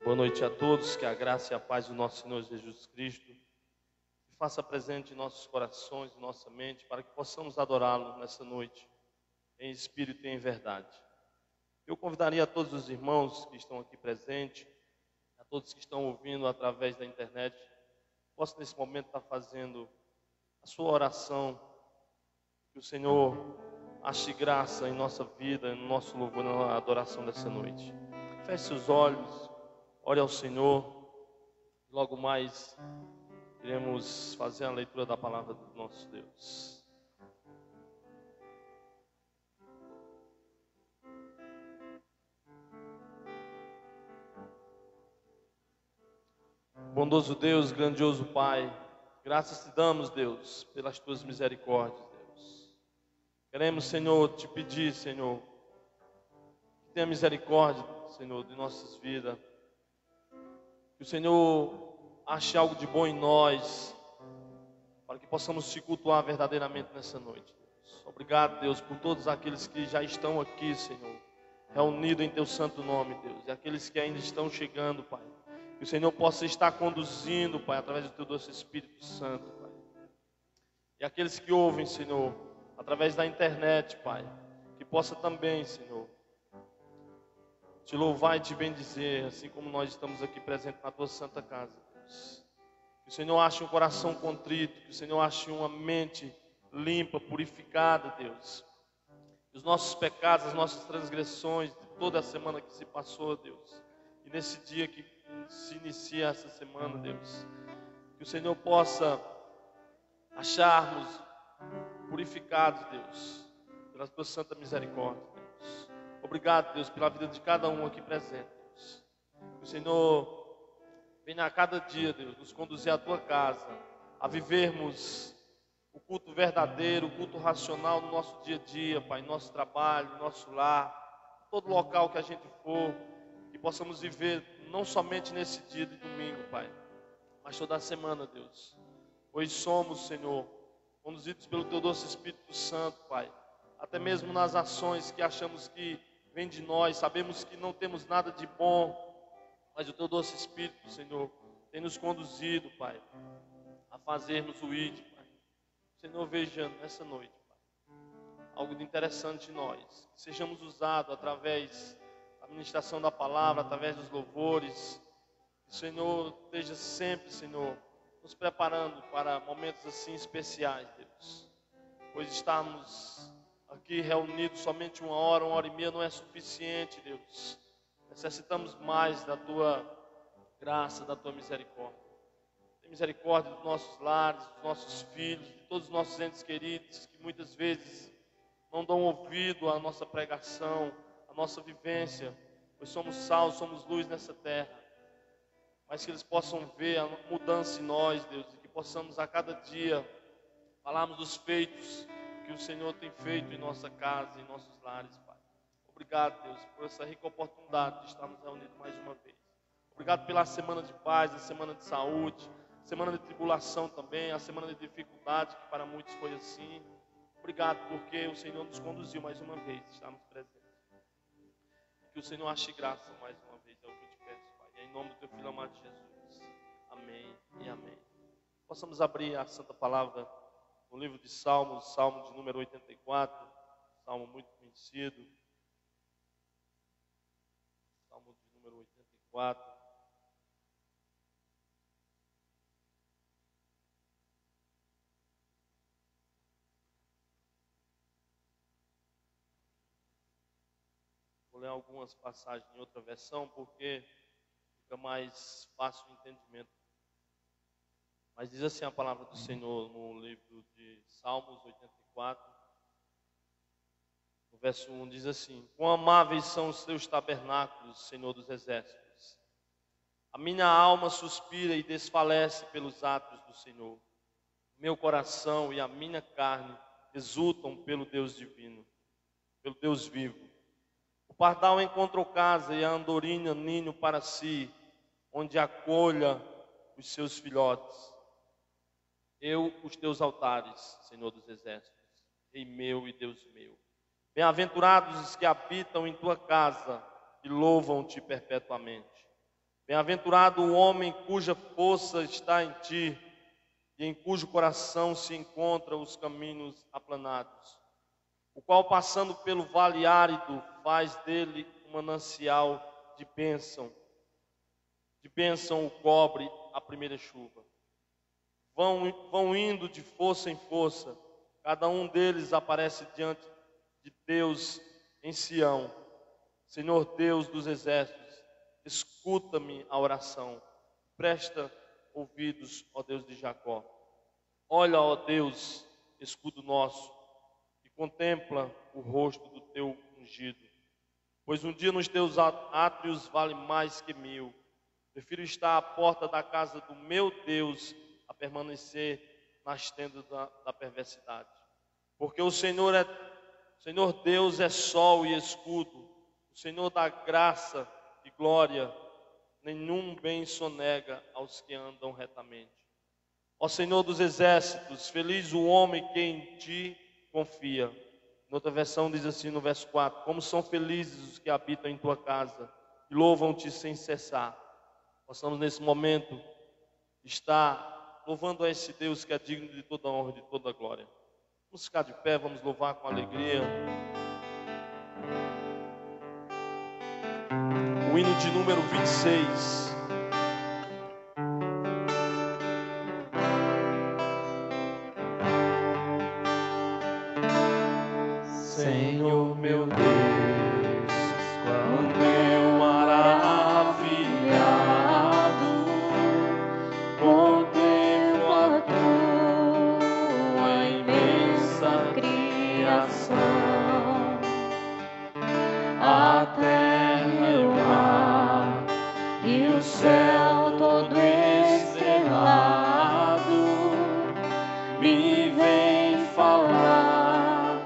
Boa noite a todos, que a graça e a paz do nosso Senhor Jesus Cristo se faça presente em nossos corações, em nossa mente, para que possamos adorá-lo nessa noite, em espírito e em verdade. Eu convidaria a todos os irmãos que estão aqui presentes, a todos que estão ouvindo através da internet, possam nesse momento estar fazendo a sua oração, que o Senhor ache graça em nossa vida, no nosso louvor, na adoração dessa noite. Feche os olhos, ore ao Senhor. Logo mais iremos fazer a leitura da palavra do nosso Deus. Bondoso Deus, grandioso Pai, graças te damos, Deus, pelas tuas misericórdias, Deus. Queremos, Senhor, te pedir, Senhor, que tenha misericórdia, Senhor, de nossas vidas. Que o Senhor ache algo de bom em nós, para que possamos te cultuar verdadeiramente nessa noite, Deus. Obrigado, Deus, por todos aqueles que já estão aqui, Senhor, reunidos em teu santo nome, Deus. E aqueles que ainda estão chegando, Pai. Que o Senhor possa estar conduzindo, Pai, através do teu doce Espírito Santo, Pai. E aqueles que ouvem, Senhor, através da internet, Pai, que possa também, Senhor, te louvar e te bendizer, assim como nós estamos aqui presentes na tua santa casa, Deus. Que o Senhor ache um coração contrito, que o Senhor ache uma mente limpa, purificada, Deus. Que os nossos pecados, as nossas transgressões de toda a semana que se passou, Deus, e nesse dia que se inicia essa semana, Deus, que o Senhor possa acharmos purificados, Deus, pela tua santa misericórdia, Deus. Obrigado, Deus, pela vida de cada um aqui presente, Deus. Que o Senhor venha a cada dia, Deus, nos conduzir à tua casa, a vivermos o culto verdadeiro, o culto racional no nosso dia a dia, Pai, no nosso trabalho, no nosso lar, todo local que a gente for, que possamos viver não somente nesse dia de domingo, Pai, mas toda a semana, Deus. Pois somos, Senhor, conduzidos pelo teu doce Espírito Santo, Pai, até mesmo nas ações que achamos que vem de nós, sabemos que não temos nada de bom, mas o teu doce Espírito, Senhor, tem nos conduzido, Pai, a fazermos o ID, Pai. Senhor, veja nessa noite, Pai, algo de interessante em nós, que sejamos usados através da ministração da palavra, através dos louvores, que o Senhor esteja sempre, Senhor, nos preparando para momentos assim especiais, Deus, pois estamos aqui reunidos somente uma hora e meia não é suficiente, Deus. Necessitamos mais da tua graça, da tua misericórdia. Tem misericórdia dos nossos lares, dos nossos filhos, de todos os nossos entes queridos, que muitas vezes não dão ouvido à nossa pregação, à nossa vivência, pois somos sal, somos luz nessa terra. Mas que eles possam ver a mudança em nós, Deus, e que possamos a cada dia falarmos dos feitos que o Senhor tem feito em nossa casa, em nossos lares, Pai. Obrigado, Deus, por essa rica oportunidade de estarmos reunidos mais uma vez. Obrigado pela semana de paz, a semana de saúde, a semana de tribulação também, a semana de dificuldade, que para muitos foi assim. Obrigado porque o Senhor nos conduziu mais uma vez, estamos presentes. Que o Senhor ache graça mais uma vez, é o que eu te peço, Pai. Em nome do teu Filho amado Jesus. Amém e amém. Possamos abrir a santa palavra no livro de Salmos, Salmo de número 84, Salmo muito conhecido. Salmo de número 84. Vou ler algumas passagens em outra versão, porque fica mais fácil o entendimento. Mas diz assim a palavra do Senhor no livro de Salmos 84, no verso 1, diz assim: quão amáveis são os teus tabernáculos, Senhor dos exércitos. A minha alma suspira e desfalece pelos atos do Senhor. Meu coração e a minha carne exultam pelo Deus divino, pelo Deus vivo. O pardal encontrou casa e a andorinha ninho para si, onde acolha os seus filhotes. Eu, os teus altares, Senhor dos exércitos, Rei meu e Deus meu. Bem-aventurados os que habitam em tua casa e louvam-te perpetuamente. Bem-aventurado o homem cuja força está em ti, e em cujo coração se encontram os caminhos aplanados, o qual, passando pelo vale árido, faz dele um manancial de bênção o cobre a primeira chuva. Vão indo de força em força, cada um deles aparece diante de Deus em Sião. Senhor Deus dos exércitos, escuta-me a oração, presta ouvidos, ó Deus de Jacó. Olha, ó Deus, escudo nosso, e contempla o rosto do teu ungido. Pois um dia nos teus átrios vale mais que 1000. Prefiro estar à porta da casa do meu Deus a permanecer nas tendas da perversidade. Porque o Senhor Deus é sol e escudo, o Senhor dá graça e glória, nenhum bem sonega aos que andam retamente. Ó Senhor dos exércitos, feliz o homem que em ti confia. Noutra versão diz assim no verso 4: como são felizes os que habitam em tua casa e louvam-te sem cessar. Possamos nesse momento estar louvando a esse Deus que é digno de toda honra e de toda glória. Vamos ficar de pé, vamos louvar com alegria. O hino de número 26. Senhor meu Deus, quando eu maravilhado contemplo a tua imensa criação, a terra e o mar e o céu todo estrelado me vem falar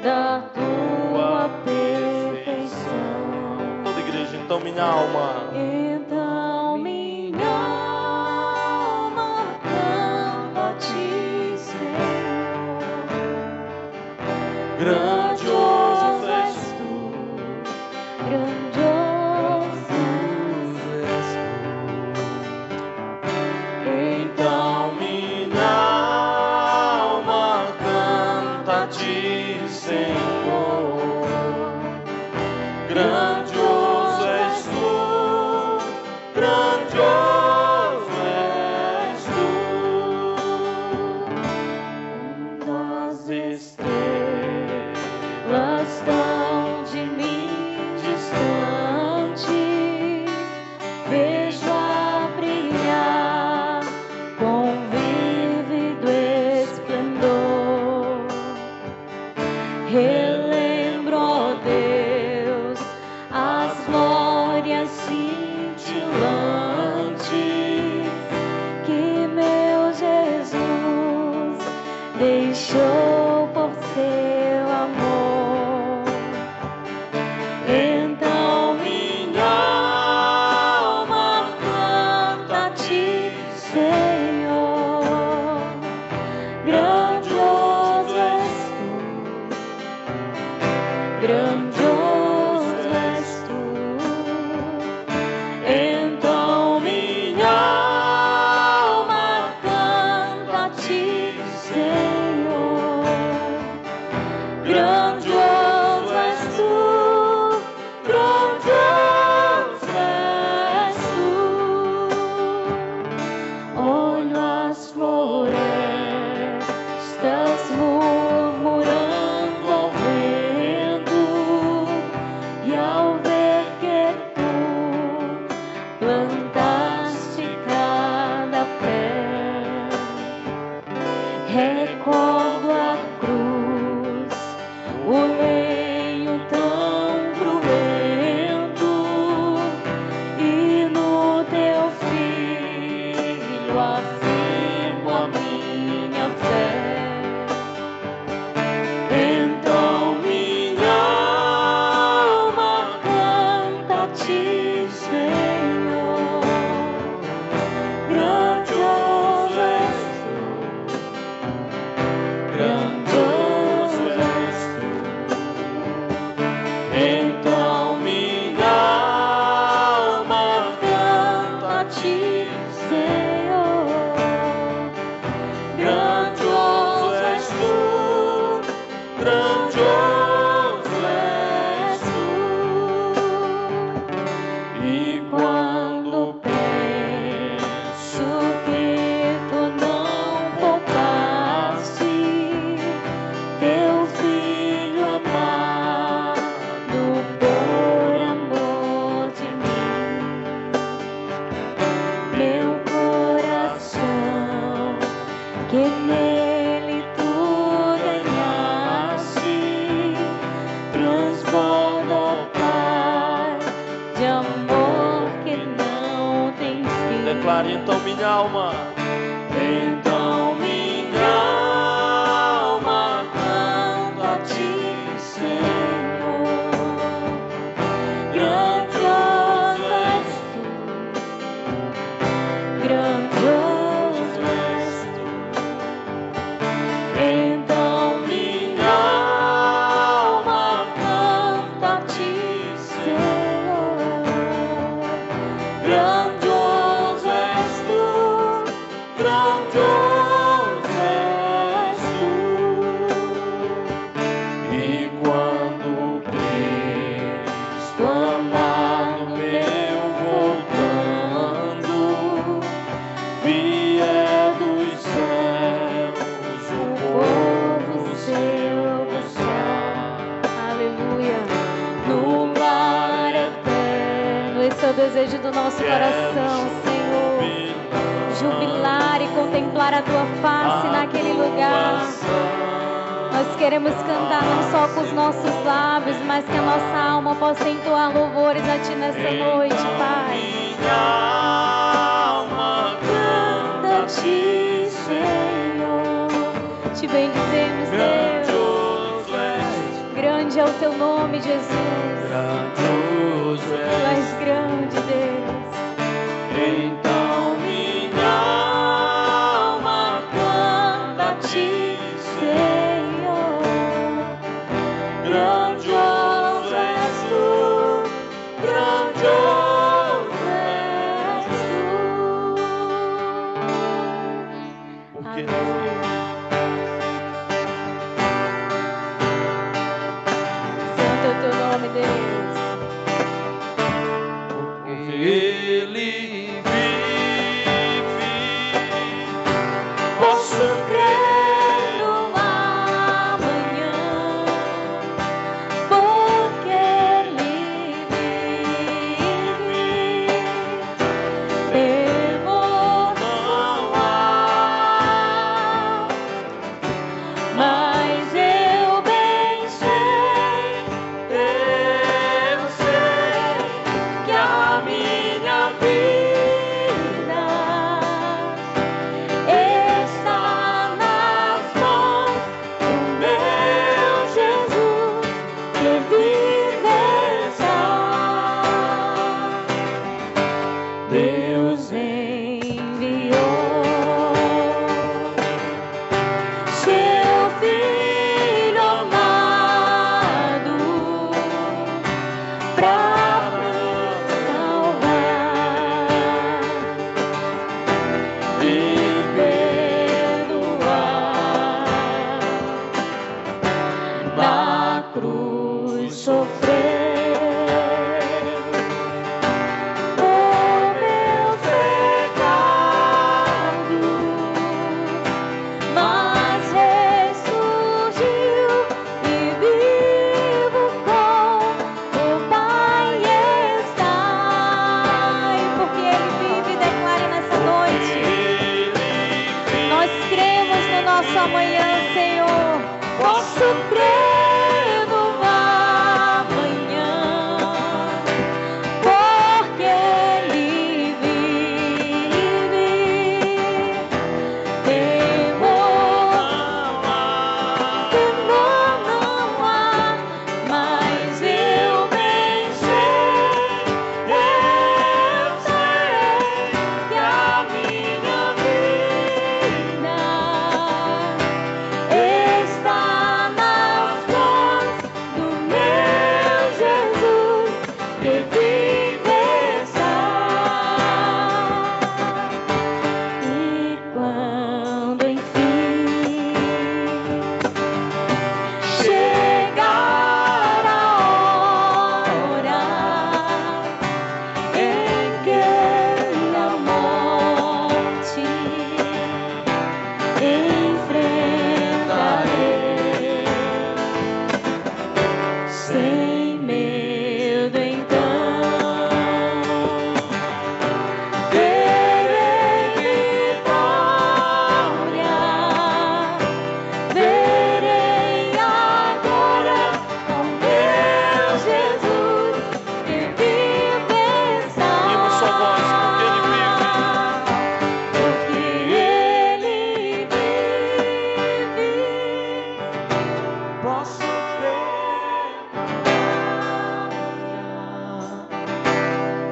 da tua perfeição. Toda igreja, então minha alma. Então minha alma canta a ti, Senhor. Grandioso és tu, grandioso és tu. Então minha alma canta a ti, Senhor. Grandioso és tu, grandioso és tu. das estrelas tão de mim distantes, vejo a brilhar com vívido esplendor. Relembro, ó Deus, as glórias cintilantes que meu Jesus deixou por seu amor. Então minha alma canta a ti, Senhor. Grandioso és tu, grandioso és tu. Então minha alma canta a ti, Senhor. Grandioso és tu, grandioso és tu. Olho as florestas murmurando ao vento, e ao ver que tu plantaste cada pé, recordo a cruz, o lenho tão cruento, e no teu filho afirmo a minha fé. Então minha alma canta a ti, Senhor. Grandioso és tu, desejo do nosso coração, Senhor. Jubilar e contemplar a tua face naquele lugar. Nós queremos cantar não só com os nossos lábios, mas que a nossa alma possa entoar louvores a ti nessa noite, Pai. Minha alma Canta a ti, Senhor. Te bendizemos, Deus. Grande é o teu nome, Jesus. grandioso Tu és. és grande, Deus. Então minha alma Canta a ti, Senhor. Grandioso és tu, grandioso és tu. porque Santo é o teu nome, Deus. Ele vive, posso Crer no amanhã, porque Ele vive. Temor não há, mas eu bem sei que a minha vida está nas mãos do meu Jesus, que vive está. Deus enviou seu Filho amado pra me salvar e perdoar. Na cruz sofreu o meu pecado, mas ressurgiu e vivo com o Pai está. E porque Ele vive, declare nessa noite. Nós cremos no nosso amanhã, Senhor. Posso crer no amanhã, porque Ele vive. Temor não há, mas eu bem sei que a minha vida está nas mãos do meu Jesus, que vive está. E quando enfim chegar a hora em que a morte enfrentarei, sem medo então terei vitória. Verei agora o meu Jesus, que vive está. Unimos sua voz, porque Ele vive. Porque Ele vive, posso crer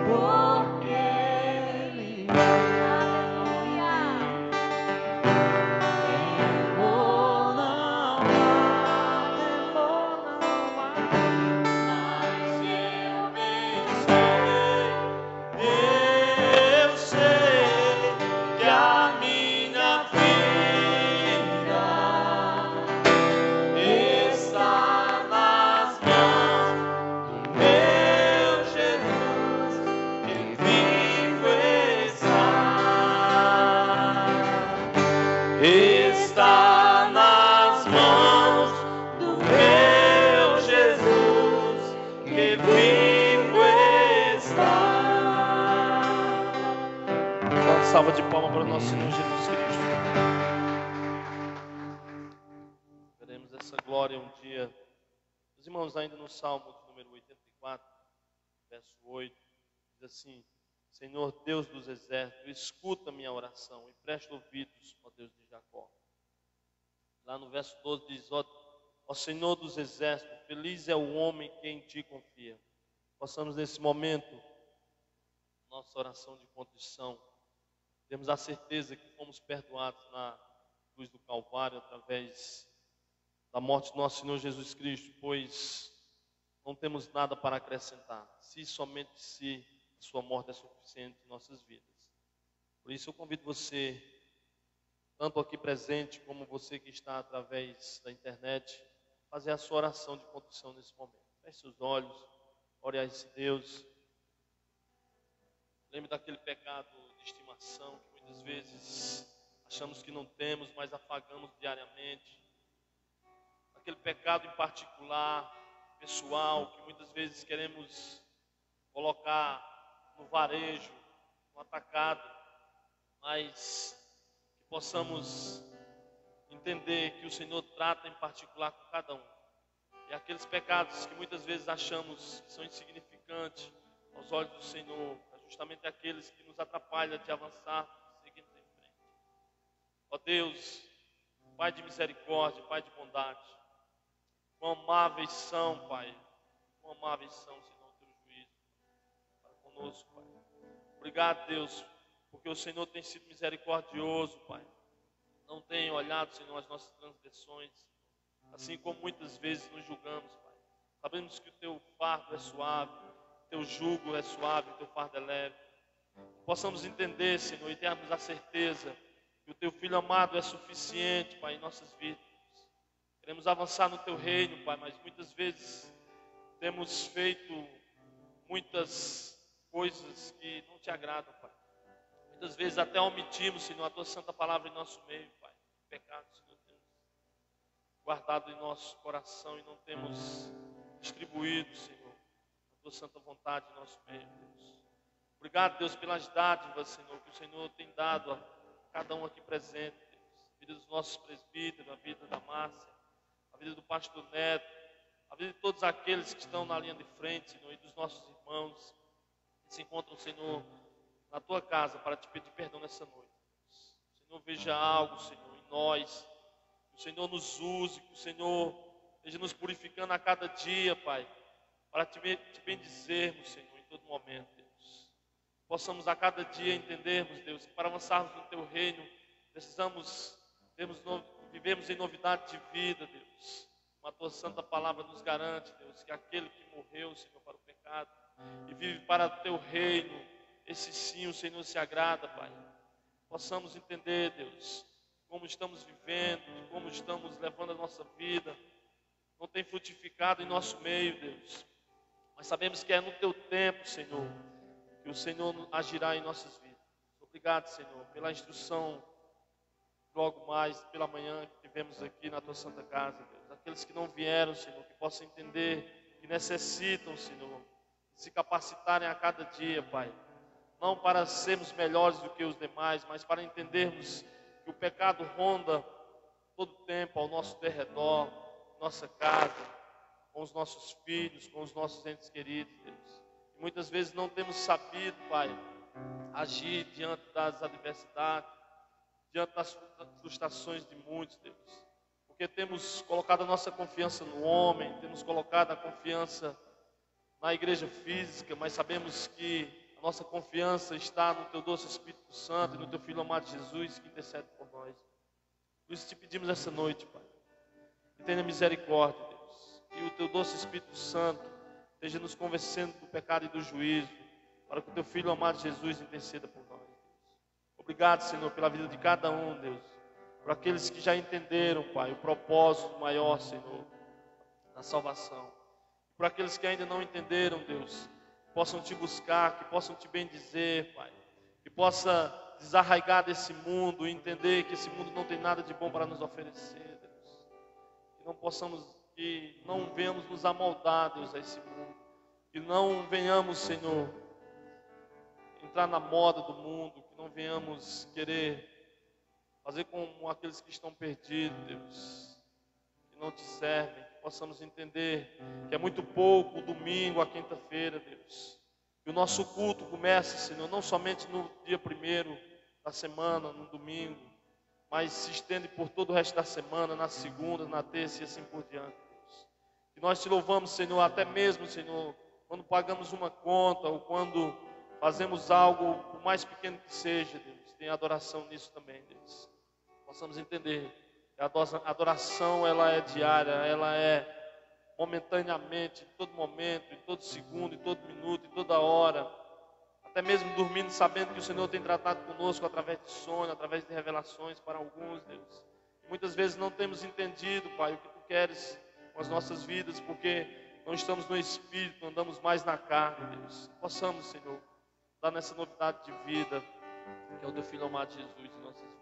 porque Ele vive. Temor não há, mas eu bem Eu sei que a minha vida está nas mãos do meu Jesus, que vivo está. Está nas mãos do meu Jesus, que vivo está. salva de palmas para o nosso Senhor Jesus Cristo. Veremos essa glória um dia. Os irmãos, ainda no Salmo de número 84, verso 8, diz assim: Senhor Deus dos exércitos, escuta minha oração e presta ouvidos, ó Deus de Jacó. Lá no verso 12 diz: ó Senhor dos exércitos, feliz é o homem que em ti confia. Possamos nesse momento, nossa oração de contrição, temos a certeza que fomos perdoados na cruz do Calvário através da morte do nosso Senhor Jesus Cristo, pois não temos nada para acrescentar, se somente se a sua morte é suficiente em nossas vidas. Por isso eu convido você, tanto aqui presente como você que está através da internet, a fazer a sua oração de contrição nesse momento. Feche seus olhos, ore a esse Deus. Lembre daquele pecado de estimação que muitas vezes achamos que não temos, mas afagamos diariamente. Aquele pecado em particular, pessoal, que muitas vezes queremos colocar no varejo, no atacado, mas que possamos entender que o Senhor trata em particular com cada um. E aqueles pecados que muitas vezes achamos que são insignificantes aos olhos do Senhor, justamente aqueles que nos atrapalham de avançar, seguirmos em frente. Ó Deus, Pai de misericórdia, Pai de bondade, quão amáveis são, Pai, quão amáveis são, Senhor, o teu juízo para conosco, Pai. Obrigado, Deus, porque o Senhor tem sido misericordioso, Pai. Não tem olhado, Senhor, as nossas transgressões, assim como muitas vezes nos julgamos, Pai. Sabemos que o teu fardo é suave, teu jugo é suave, teu fardo é leve. Possamos entender, Senhor, e termos a certeza que o teu Filho amado é suficiente, Pai, em nossas vidas. Queremos avançar no teu reino, Pai, mas muitas vezes temos feito muitas coisas que não te agradam, Pai. Muitas vezes até omitimos, Senhor, a tua santa palavra em nosso meio, Pai. Pecados, Senhor, temos guardado em nosso coração e não temos distribuído, Senhor, tua santa vontade em nosso meio, Deus. Obrigado, Deus, pelas dádivas, Senhor, que o Senhor tem dado a cada um aqui presente, Deus. A vida dos nossos presbíteros, a vida da Márcia, a vida do pastor Neto, a vida de todos aqueles que estão na linha de frente, Senhor, e dos nossos irmãos que se encontram, Senhor, na tua casa para te pedir perdão nessa noite. Que o Senhor veja algo, Senhor, em nós, que o Senhor nos use, que o Senhor esteja nos purificando a cada dia, Pai, para te bendizermos, Senhor, em todo momento, Deus. Possamos a cada dia entendermos, Deus, que para avançarmos no teu reino, precisamos vivemos em novidade de vida, Deus. A tua santa palavra nos garante, Deus, que aquele que morreu, Senhor, para o pecado e vive para o teu reino, esse sim o Senhor se agrada, Pai. Possamos entender, Deus, como estamos vivendo, como estamos levando a nossa vida, não tem frutificado em nosso meio, Deus. Mas sabemos que é no teu tempo, Senhor, que o Senhor agirá em nossas vidas. Obrigado, Senhor, pela instrução, logo mais, pela manhã que tivemos aqui na tua santa casa, Deus. Aqueles que não vieram, Senhor, que possam entender, que necessitam, Senhor, se capacitarem a cada dia, Pai. Não para sermos melhores do que os demais, mas para entendermos que o pecado ronda todo o tempo ao nosso derredor, nossa casa, com os nossos filhos, com os nossos entes queridos, Deus. E muitas vezes não temos sabido, Pai, agir diante das adversidades, diante das frustrações de muitos, Deus. Porque temos colocado a nossa confiança no homem, temos colocado a confiança na igreja física, mas sabemos que a nossa confiança está no teu doce Espírito Santo e no teu Filho amado Jesus, que intercede por nós. Por isso te pedimos essa noite, Pai, que tenha misericórdia, Deus, e o teu doce Espírito Santo esteja nos convencendo do pecado e do juízo, para que o teu Filho amado Jesus interceda por nós, Deus. Obrigado, Senhor, pela vida de cada um, Deus, por aqueles que já entenderam, Pai, o propósito maior, Senhor, da salvação. Por aqueles que ainda não entenderam, Deus, possam te buscar, que possam te bendizer, Pai, que possa desarraigar desse mundo e entender que esse mundo não tem nada de bom para nos oferecer, Deus. Que não venhamos nos amoldar, Deus, a esse mundo, que não venhamos, Senhor, entrar na moda do mundo, que não não venhamos querer fazer como aqueles que estão perdidos, Deus, que não te servem, que possamos entender que é muito pouco o domingo, a quinta-feira, Deus. Que o nosso culto comece, Senhor, não somente no dia 1º da semana, no domingo, mas se estende por todo o resto da semana, na segunda, na terça e assim por diante, Deus. Que nós te louvamos, Senhor, até mesmo, Senhor, quando pagamos uma conta ou quando fazemos algo, por mais pequeno que seja, Deus, tem adoração nisso também, Deus. Possamos entender que a adoração, ela é diária, ela é momentaneamente, em todo momento, em todo segundo, em todo minuto, em toda hora. Até mesmo dormindo, sabendo que o Senhor tem tratado conosco através de sonhos, através de revelações para alguns, Deus. Muitas vezes não temos entendido, Pai, o que Tu queres com as nossas vidas, porque não estamos no Espírito, não andamos mais na carne, Deus. Possamos, Senhor, dar nessa novidade de vida, que é o Teu Filho amado Jesus em nossas vidas.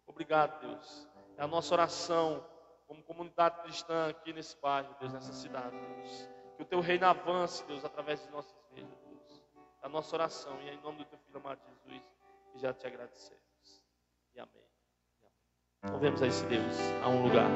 Obrigado, Deus. É a nossa oração como comunidade cristã aqui nesse bairro, Deus, nessa cidade, Deus. Que o Teu reino avance, Deus, através de nossas vidas, Deus. É a nossa oração e é em nome do Teu Filho amado Jesus que já te agradecemos. E amém. Louvemos a esse Deus. Há um lugar.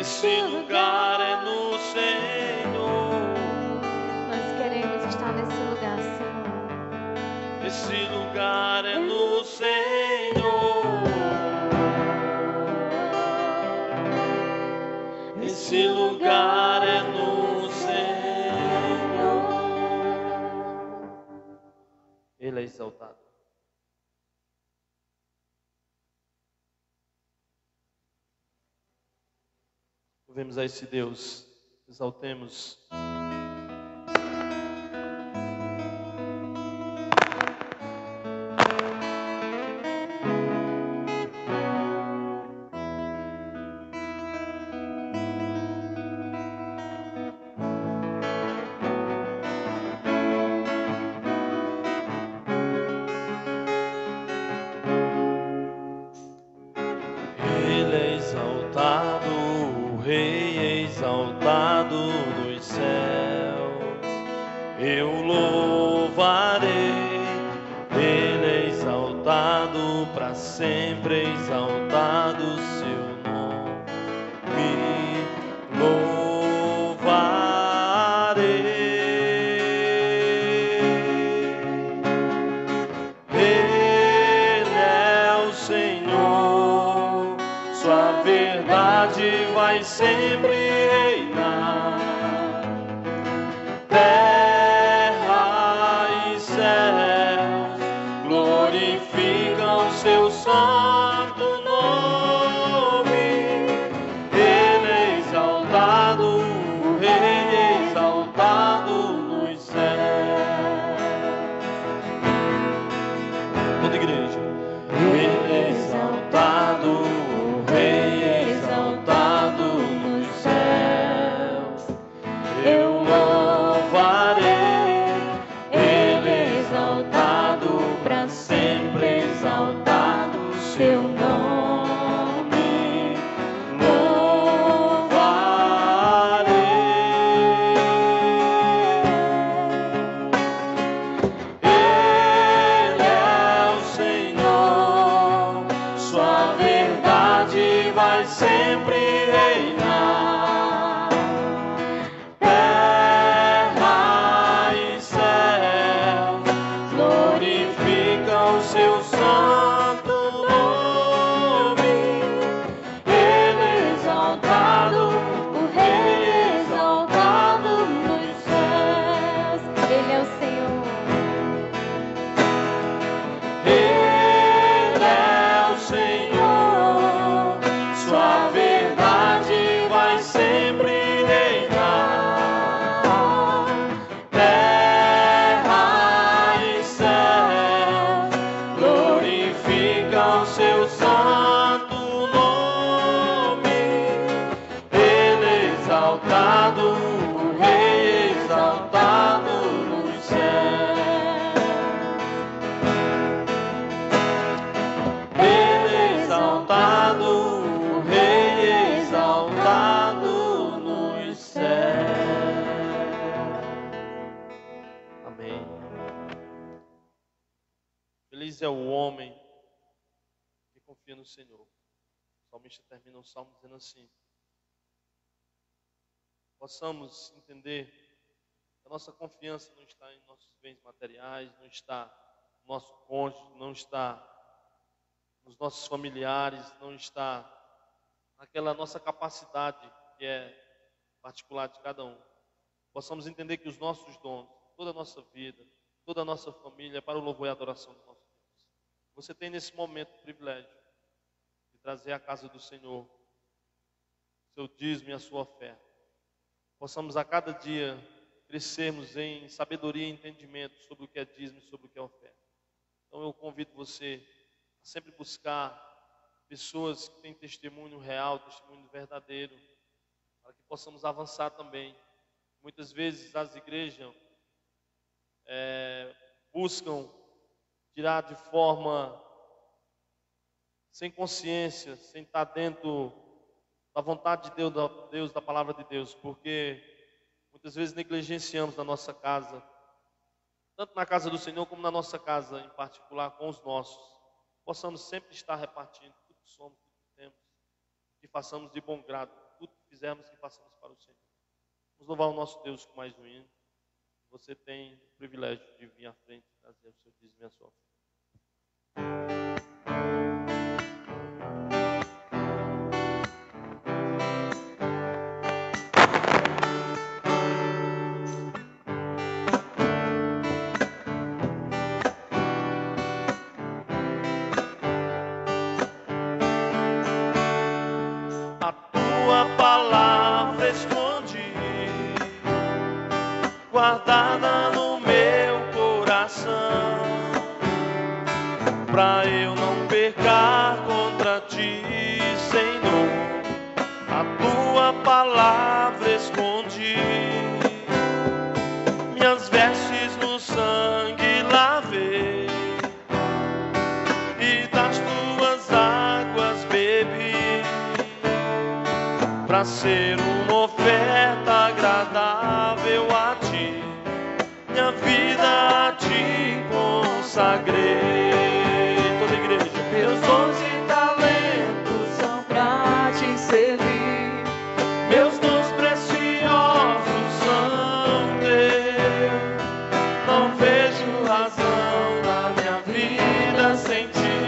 Esse lugar é no Senhor. Nós queremos estar nesse lugar, Senhor. Esse lugar é no Senhor. Esse lugar é no Senhor. Ele é exaltado. Louvemos a esse Deus, exaltemos. Ele é exaltado, o Rei é exaltado nos céus. Eu louvarei, Ele é exaltado para sempre, é exaltado o seu nome. Louvarei. Ele é o Senhor, sua verdade vai sempre reinar. Terra e céus glorificam seu santo nome. Ele é exaltado, o Rei é exaltado nos céus. Toda igreja. Ele é exaltado, o Rei é exaltado nos céus. Eu louvarei, Ele é exaltado para sempre, é exaltado o seu nome. Ele é o Senhor, sua verdade vai sempre reinar. Terra e céus glorificam seu santo nome. Ele é exaltado, O Rei é exaltado nos céus. Ele é o Senhor. Ele é o Senhor, sua verdade vai sempre reinar. Terra e céus glorificam seu santo nome. Ele é exaltado, o Rei é exaltado nos céus. Ele é exaltado, o Rei é exaltado nos céus. Amém. Feliz é o homem que confia no Senhor. O salmista termina o salmo dizendo assim: possamos entender que a nossa confiança não está em nossos bens materiais, não está no nosso cônjuge, não está nos nossos familiares, não está naquela nossa capacidade que é particular de cada um. Possamos entender que os nossos dons, toda a nossa vida, toda a nossa família é para o louvor e a adoração do nosso Deus. Você tem nesse momento o privilégio de trazer à casa do Senhor seu dízimo e a sua oferta. Possamos a cada dia crescermos em sabedoria e entendimento sobre o que é dízimo e sobre o que é oferta. Então eu convido você a sempre buscar pessoas que têm testemunho real, testemunho verdadeiro, para que possamos avançar também. Muitas vezes as igrejas buscam tirar de forma sem consciência, sem estar dentro da vontade de Deus, da palavra de Deus, porque muitas vezes negligenciamos na nossa casa, tanto na casa do Senhor como na nossa casa em particular com os nossos. Possamos sempre estar repartindo tudo que somos, tudo que temos, que façamos de bom grado. Tudo que fizermos, que façamos para o Senhor. Vamos louvar o nosso Deus com mais um hino. Você tem o privilégio de vir à frente e trazer o seu dízimo e a sua oferta. A tua palavra escondi, guardada no meu coração, pra eu não pecar contra ti, Senhor. A tua palavra escondi, minhas vestes no sangue lavei, e das tuas águas bebi, pra ser uma oferta agradável a ti, minha vida a ti consagrei. Toda a igreja. Meus dons e talentos são pra te servir, meus dons preciosos são teus. Não vejo razão na minha vida sem ti,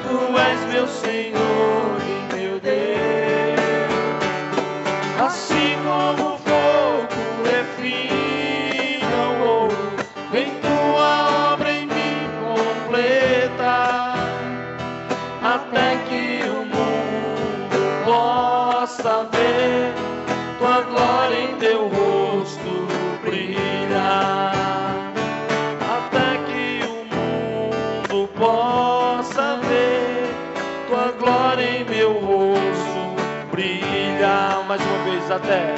tu és meu Senhor e meu Deus. Assim como o fogo refina o ouro, vem tua obra em mim completa, até que o mundo possa ver tua glória em teu rosto brilhar. Até que o mundo possa ver tua glória em meu rosto brilhar. Mais uma vez, até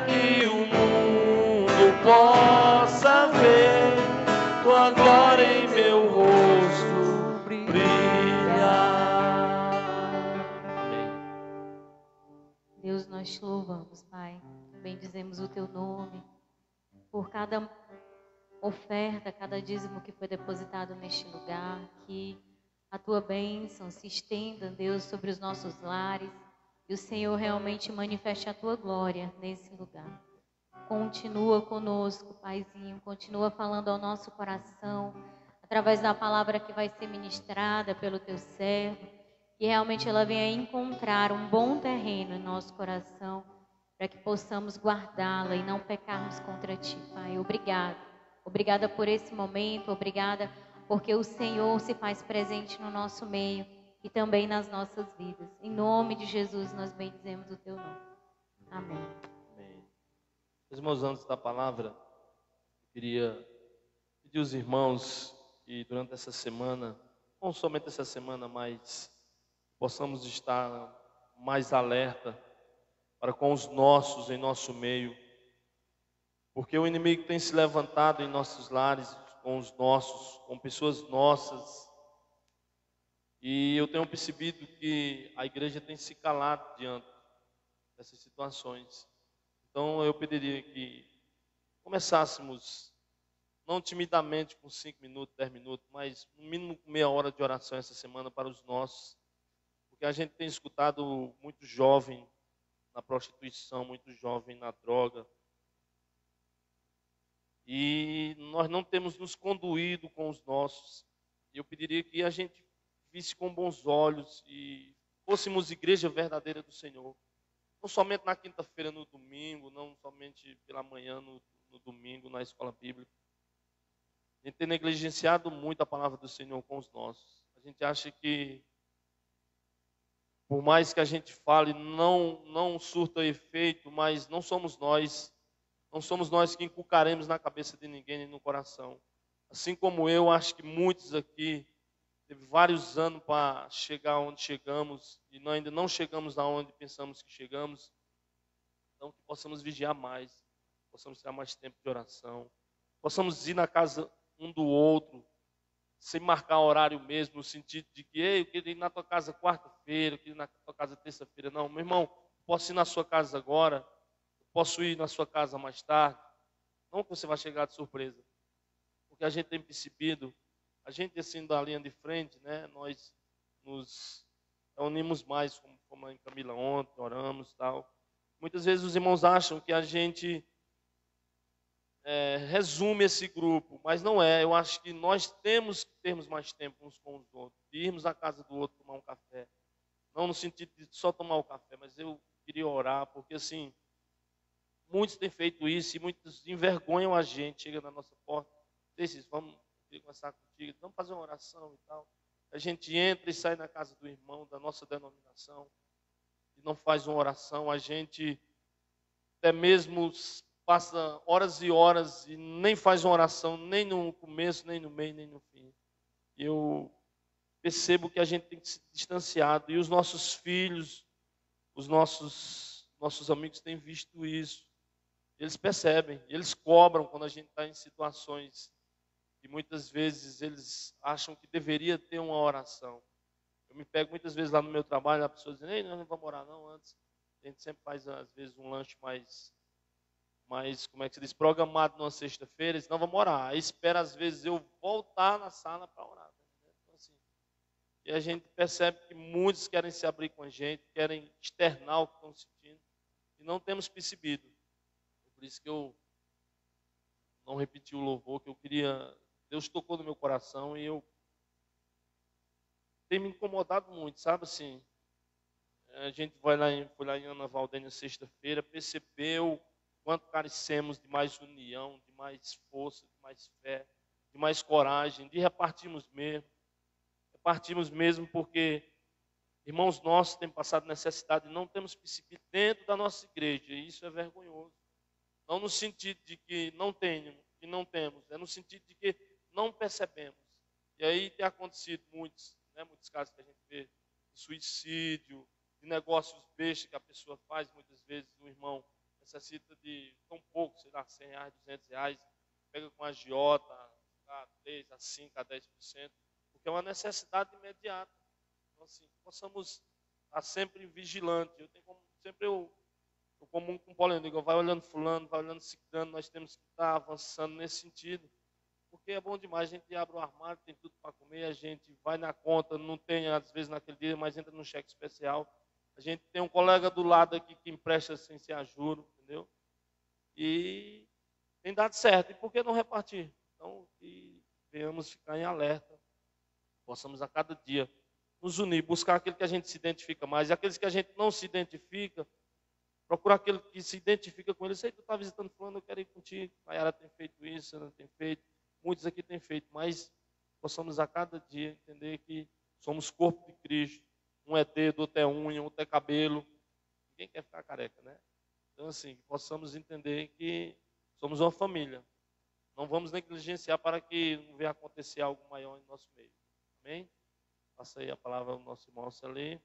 que o mundo possa ver tua glória em meu rosto brilhar. Amém. Deus, nós te louvamos, Pai. Bendizemos o teu nome por cada oferta, cada dízimo que foi depositado neste lugar. Que a tua bênção se estenda, Deus, sobre os nossos lares. E o Senhor realmente manifeste a tua glória nesse lugar. Continua conosco, Paizinho. Continua falando ao nosso coração, através da palavra que vai ser ministrada pelo teu servo. Que realmente ela venha encontrar um bom terreno em nosso coração, para que possamos guardá-la e não pecarmos contra ti, Pai. Obrigada. Obrigada por esse momento. Obrigada porque o Senhor se faz presente no nosso meio e também nas nossas vidas. Em nome de Jesus, nós bendizemos o teu nome. Amém. Amém. Meus irmãos, antes da palavra, eu queria pedir aos irmãos que durante essa semana, não somente essa semana, mas possamos estar mais alerta para com os nossos em nosso meio, porque o inimigo tem se levantado em nossos lares, com os nossos, com pessoas nossas, e eu tenho percebido que a igreja tem se calado diante dessas situações. Então eu pediria que começássemos, não timidamente com 5 minutos, 10 minutos, mas no mínimo com meia hora de oração essa semana para os nossos, porque a gente tem escutado muito jovem na prostituição, muito jovem na droga, e nós não temos nos conduído com os nossos. Eu pediria que a gente visse com bons olhos e fôssemos igreja verdadeira do Senhor. Não somente na quinta-feira, no domingo, não somente pela manhã, no domingo, na escola bíblica. A gente tem negligenciado muito a palavra do Senhor com os nossos. A gente acha que, por mais que a gente fale, não surta efeito, mas não somos nós que inculcaremos na cabeça de ninguém nem no coração. Assim como eu, acho que muitos aqui teve vários anos para chegar onde chegamos e ainda não chegamos aonde pensamos que chegamos. Então, que possamos vigiar mais, possamos ter mais tempo de oração, possamos ir na casa um do outro, sem marcar horário mesmo, no sentido de que, ei, eu queria ir na tua casa quarta-feira, eu queria ir na tua casa terça-feira. Não, meu irmão, posso ir na sua casa agora, posso ir na sua casa mais tarde. Não que você vai chegar de surpresa, porque a gente tem percebido, a gente assim da linha de frente, né, nós nos unimos mais como como a Camila ontem, oramos e tal. Muitas vezes os irmãos acham que a gente resume esse grupo, mas não é. Eu acho que nós temos que termos mais tempo uns com os outros, de irmos à casa do outro tomar um café. Não no sentido de só tomar o café, mas eu queria orar, porque assim, muitos têm feito isso e muitos envergonham a gente, chega na nossa porta, diz, vamos conversar contigo, vamos fazer uma oração e tal. A gente entra e sai na casa do irmão da nossa denominação e não faz uma oração, a gente até mesmo passa horas e horas e nem faz uma oração, nem no começo, nem no meio, nem no fim. E eu percebo que a gente tem que se distanciado. E os nossos filhos, os nossos amigos têm visto isso. Eles percebem, eles cobram quando a gente está em situações que muitas vezes eles acham que deveria ter uma oração. Eu me pego muitas vezes lá no meu trabalho, a pessoa diz, ei, nós não vamos orar não antes. A gente sempre faz, às vezes, um lanche mais como é que se diz, programado numa sexta-feira, eles não vamos orar. Aí espera, às vezes, eu voltar na sala para orar. Então, assim, e a gente percebe que muitos querem se abrir com a gente, querem externar o que estão sentindo, e não temos percebido. Por isso que eu não repeti o louvor, que eu queria... Deus tocou no meu coração e eu tenho me incomodado muito, sabe assim? A gente foi lá em Ana Valdênia sexta-feira, percebeu quanto carecemos de mais união, de mais força, de mais fé, de mais coragem, de repartirmos mesmo. Repartimos mesmo porque irmãos nossos têm passado necessidade e não temos percebido dentro da nossa igreja. E isso é vergonhoso. Não no sentido de que não temos, é no sentido de que não percebemos. E aí tem acontecido muitos casos que a gente vê de suicídio, de negócios bestas que a pessoa faz, muitas vezes o irmão necessita de tão pouco, sei lá, R$100, R$200, pega com a agiota, a 3%, a 5%, a 10%, porque é uma necessidade imediata. Então, assim, possamos estar sempre vigilantes. Eu como um polêmico, vai olhando fulano, vai olhando ciclano, nós temos que estar avançando nesse sentido, porque é bom demais, a gente abre o armário, tem tudo para comer, a gente vai na conta, não tem às vezes naquele dia, mas entra no cheque especial. A gente tem um colega do lado aqui que empresta sem ser a juro, entendeu? E tem dado certo. E por que não repartir? Então, que venhamos ficar em alerta. Possamos a cada dia nos unir, buscar aquele que a gente se identifica mais. E aqueles que a gente não se identifica, procurar aquele que se identifica com ele. Sei que tu está visitando fulano, eu quero ir contigo. A Yara tem feito isso, Ana tem feito. Muitos aqui têm feito. Mas possamos a cada dia entender que somos corpo de Cristo. Um é dedo, outro é unha, outro é cabelo. Ninguém quer ficar careca, né? Então, assim, possamos entender que somos uma família. Não vamos negligenciar para que não venha acontecer algo maior em nosso meio. Amém? Passa aí a palavra ao nosso irmão Celê.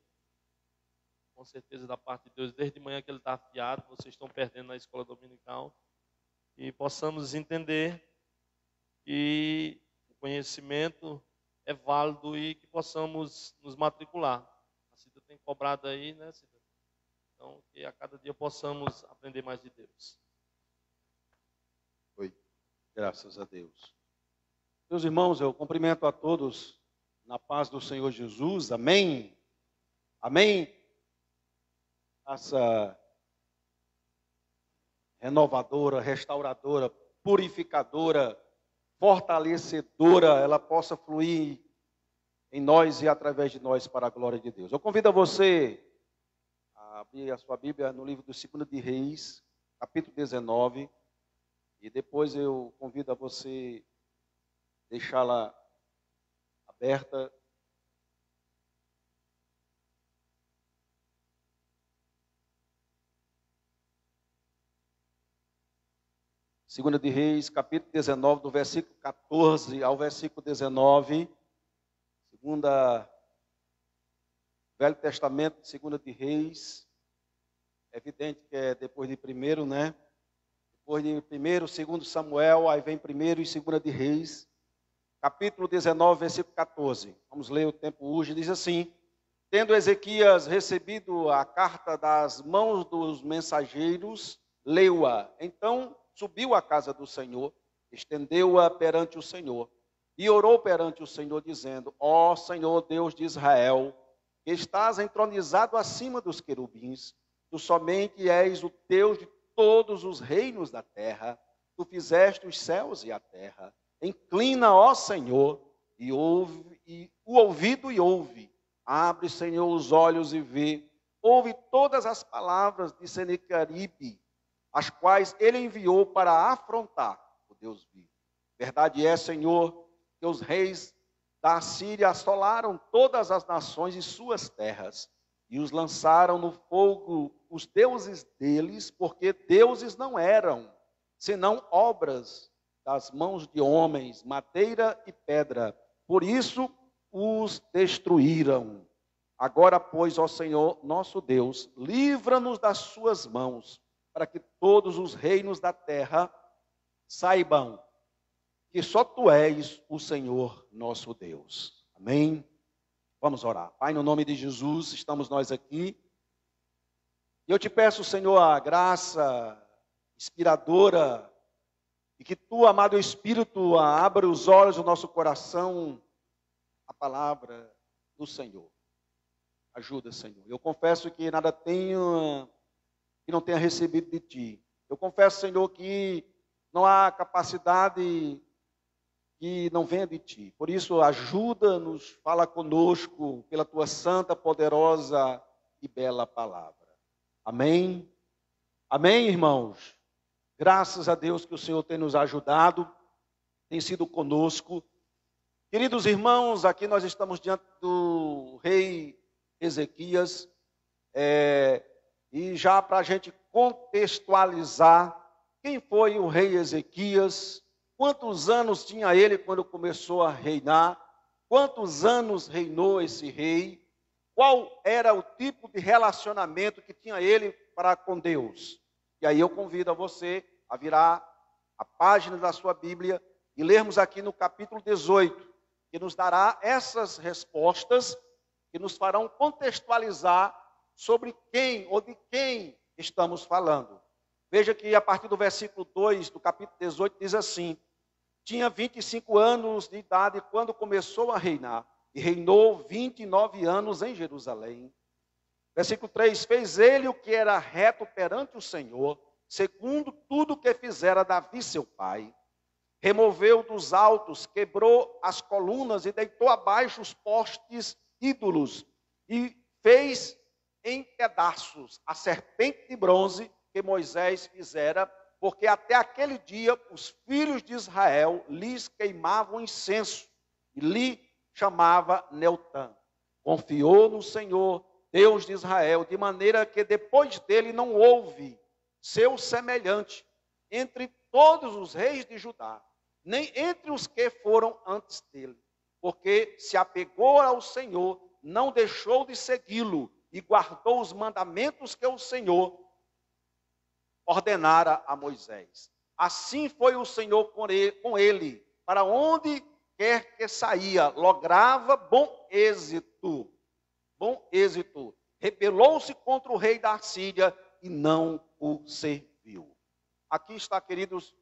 Com certeza, da parte de Deus, desde manhã que ele está afiado, vocês estão perdendo na escola dominical. E possamos entender que o conhecimento é válido e que possamos nos matricular. Tem cobrado aí, né, Cida? Então, que a cada dia possamos aprender mais de Deus. Oi, graças a Deus. Meus irmãos, eu cumprimento a todos na paz do Senhor Jesus, amém? Amém? Essa renovadora, restauradora, purificadora, fortalecedora, ela possa fluir em nós e através de nós para a glória de Deus. Eu convido a você a abrir a sua Bíblia no livro do 2 de Reis, capítulo 19, e depois eu convido a você deixá-la aberta. Segunda de Reis, capítulo 19, do versículo 14 ao versículo 19. Segunda, Velho Testamento, Segunda de Reis, é evidente que é depois de primeiro, né? Depois de primeiro, segundo Samuel, aí vem primeiro e Segunda de Reis, capítulo 19, versículo 14. Vamos ler, o tempo urge, diz assim: tendo Ezequias recebido a carta das mãos dos mensageiros, leu-a. Então subiu à casa do Senhor, estendeu-a perante o Senhor. E orou perante o Senhor, dizendo: ó Senhor Deus de Israel, que estás entronizado acima dos querubins. Tu somente és o Deus de todos os reinos da terra. Tu fizeste os céus e a terra. Inclina, ó Senhor, e ouve, e o ouvido e ouve. Abre, Senhor, os olhos e vê. Ouve todas as palavras de Senaqueribe, as quais ele enviou para afrontar o Deus vivo. Verdade é, Senhor, que os reis da Síria assolaram todas as nações e suas terras, e os lançaram no fogo os deuses deles, porque deuses não eram, senão obras das mãos de homens, madeira e pedra. Por isso os destruíram. Agora, pois, ó Senhor, nosso Deus, livra-nos das suas mãos, para que todos os reinos da terra saibam que só Tu és o Senhor nosso Deus. Amém? Vamos orar. Pai, no nome de Jesus, estamos nós aqui. E eu te peço, Senhor, a graça inspiradora, e que Tu, amado Espírito, abra os olhos do nosso coração à palavra do Senhor. Ajuda, Senhor. Eu confesso que nada tenho que não tenha recebido de Ti. Eu confesso, Senhor, que não há capacidade que não venha de Ti. Por isso, ajuda-nos, fala conosco pela Tua santa, poderosa e bela palavra. Amém? Amém, irmãos? Graças a Deus que o Senhor tem nos ajudado, tem sido conosco. Queridos irmãos, aqui nós estamos diante do rei Ezequias, e já para a gente contextualizar quem foi o rei Ezequias, quantos anos tinha ele quando começou a reinar, quantos anos reinou esse rei, qual era o tipo de relacionamento que tinha ele para com Deus. E aí eu convido a você a virar a página da sua Bíblia e lermos aqui no capítulo 18, que nos dará essas respostas que nos farão contextualizar sobre quem ou de quem estamos falando. Veja que a partir do versículo 2 do capítulo 18 diz assim: tinha 25 anos de idade quando começou a reinar, e reinou 29 anos em Jerusalém. Versículo 3, fez ele o que era reto perante o Senhor, segundo tudo o que fizera Davi seu pai. Removeu dos altos, quebrou as colunas e deitou abaixo os postes ídolos, e fez em pedaços a serpente de bronze que Moisés fizera, porque até aquele dia os filhos de Israel lhes queimavam incenso, e lhe chamava Neutã. Confiou no Senhor, Deus de Israel, de maneira que depois dele não houve seu semelhante entre todos os reis de Judá, nem entre os que foram antes dele, porque se apegou ao Senhor, não deixou de segui-lo e guardou os mandamentos que o Senhor ordenara a Moisés. Assim foi o Senhor com ele, para onde quer que saía, lograva bom êxito. Bom êxito. Rebelou-se contra o rei da Síria e não o serviu. Aqui está, queridos,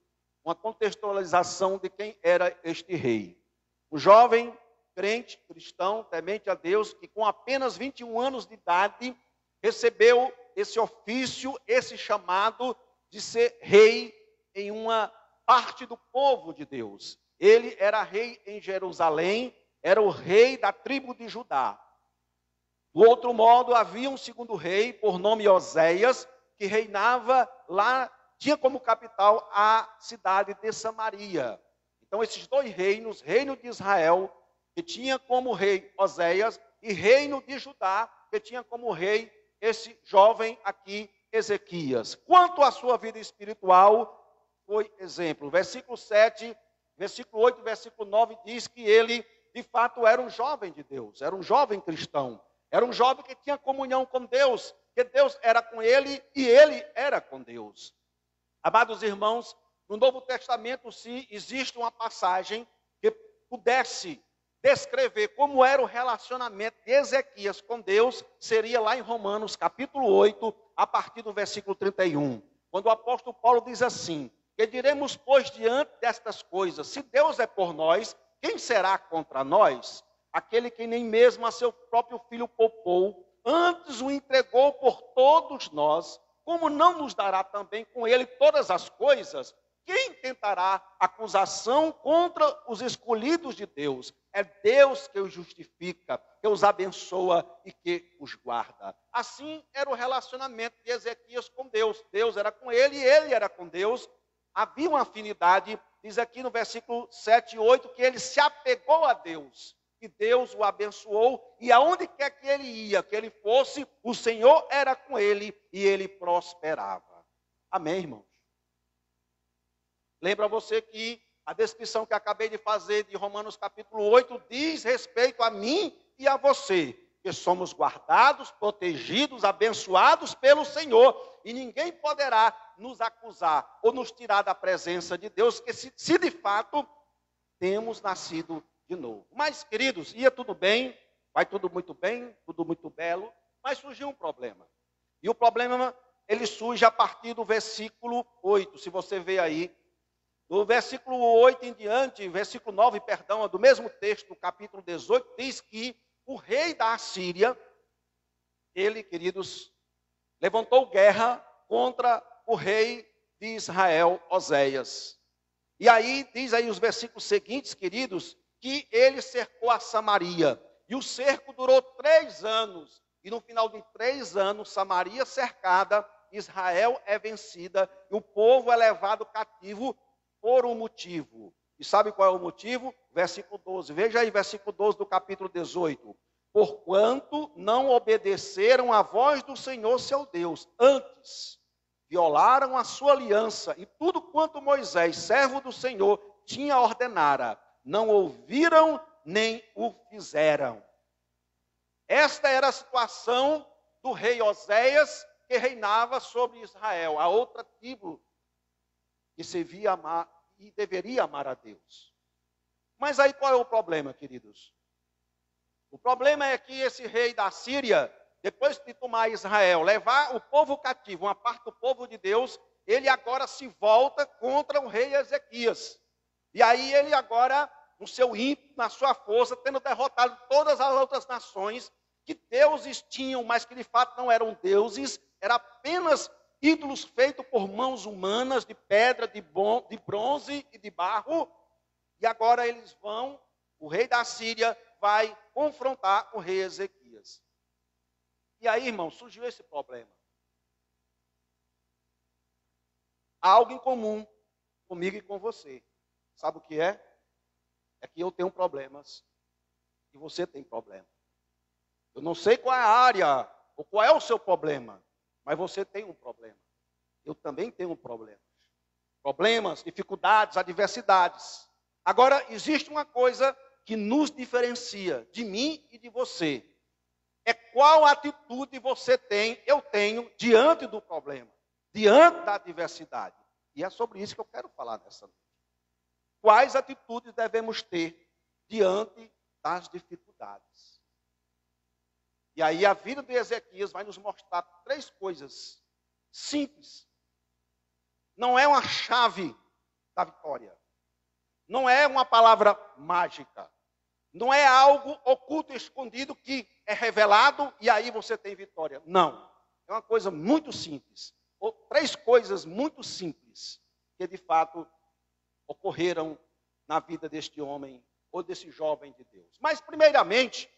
uma contextualização de quem era este rei. Um jovem crente, cristão, temente a Deus, que com apenas 21 anos de idade, recebeu esse ofício, esse chamado de ser rei em uma parte do povo de Deus. Ele era rei em Jerusalém, era o rei da tribo de Judá. Do outro modo, havia um segundo rei, por nome Oséias, que reinava lá, tinha como capital a cidade de Samaria. Então, esses dois reinos, reino de Israel, que tinha como rei Oséias, e reino de Judá, que tinha como rei esse jovem aqui, Ezequias. Quanto à sua vida espiritual, foi exemplo. Versículo 7, versículo 8, versículo 9 diz que ele, de fato, era um jovem de Deus, era um jovem cristão, era um jovem que tinha comunhão com Deus, que Deus era com ele e ele era com Deus. Amados irmãos, no Novo Testamento, se existe uma passagem que pudesse descrever como era o relacionamento de Ezequias com Deus, seria lá em Romanos capítulo 8, a partir do versículo 31. Quando o apóstolo Paulo diz assim: que diremos, pois, diante destas coisas, se Deus é por nós, quem será contra nós? aquele que nem mesmo a seu próprio filho poupou, antes o entregou por todos nós, como não nos dará também com ele todas as coisas? Quem tentará acusação contra os escolhidos de Deus? É Deus que os justifica, que os abençoa e que os guarda. Assim era o relacionamento de Ezequias com Deus. Deus era com ele e ele era com Deus. Havia uma afinidade, diz aqui no versículo 7 e 8, que ele se apegou a Deus. Que Deus o abençoou, e aonde quer que ele ia, que ele fosse, o Senhor era com ele e ele prosperava. Amém, irmãos? Lembra você que a descrição que acabei de fazer de Romanos capítulo 8 diz respeito a mim e a você, que somos guardados, protegidos, abençoados pelo Senhor, e ninguém poderá nos acusar ou nos tirar da presença de Deus, que se de fato temos nascido de novo. Mas, queridos, ia tudo bem, vai tudo muito bem, tudo muito belo, mas surgiu um problema. E o problema, ele surge a partir do versículo 8, se você vê aí. Do versículo 8 em diante, versículo 9, perdão, do mesmo texto, do capítulo 18, diz que o rei da Assíria, ele, queridos, levantou guerra contra o rei de Israel, Oséias. E aí, diz aí os versículos seguintes, queridos, que ele cercou a Samaria. E o cerco durou 3 anos. E no final de 3 anos, Samaria cercada, Israel é vencida, e o povo é levado cativo por um motivo. E sabe qual é o motivo? Versículo 12. Veja aí, versículo 12 do capítulo 18. Porquanto não obedeceram à voz do Senhor seu Deus, antes violaram a sua aliança, e tudo quanto Moisés, servo do Senhor, tinha ordenara, não ouviram nem o fizeram. Esta era a situação do rei Oséias, que reinava sobre Israel, a outra tribo que servia amar e deveria amar a Deus. Mas aí qual é o problema, queridos? O problema é que esse rei da Síria, depois de tomar Israel, levar o povo cativo, uma parte do povo de Deus, ele agora se volta contra o rei Ezequias. E aí ele agora, no seu ímpeto, na sua força, tendo derrotado todas as outras nações, que deuses tinham, mas que de fato não eram deuses, era apenas ídolos feitos por mãos humanas, de pedra, de bronze e de barro. E agora eles vão, o rei da Síria vai confrontar o rei Ezequias. E aí, irmão, surgiu esse problema. Há algo em comum comigo e com você. Sabe o que é? É que eu tenho problemas e você tem problema. Eu não sei qual é a área ou qual é o seu problema, mas você tem um problema. Eu também tenho um problema. Problemas, dificuldades, adversidades. Agora, existe uma coisa que nos diferencia de mim e de você. É qual atitude você tem, eu tenho, diante do problema, diante da adversidade. E é sobre isso que eu quero falar nessa noite. Quais atitudes devemos ter diante das dificuldades? E aí a vida de Ezequias vai nos mostrar 3 coisas simples. Não é uma chave da vitória. Não é uma palavra mágica. Não é algo oculto e escondido que é revelado e aí você tem vitória. Não. É uma coisa muito simples. Ou 3 coisas muito simples que de fato ocorreram na vida deste homem ou desse jovem de Deus. Mas primeiramente,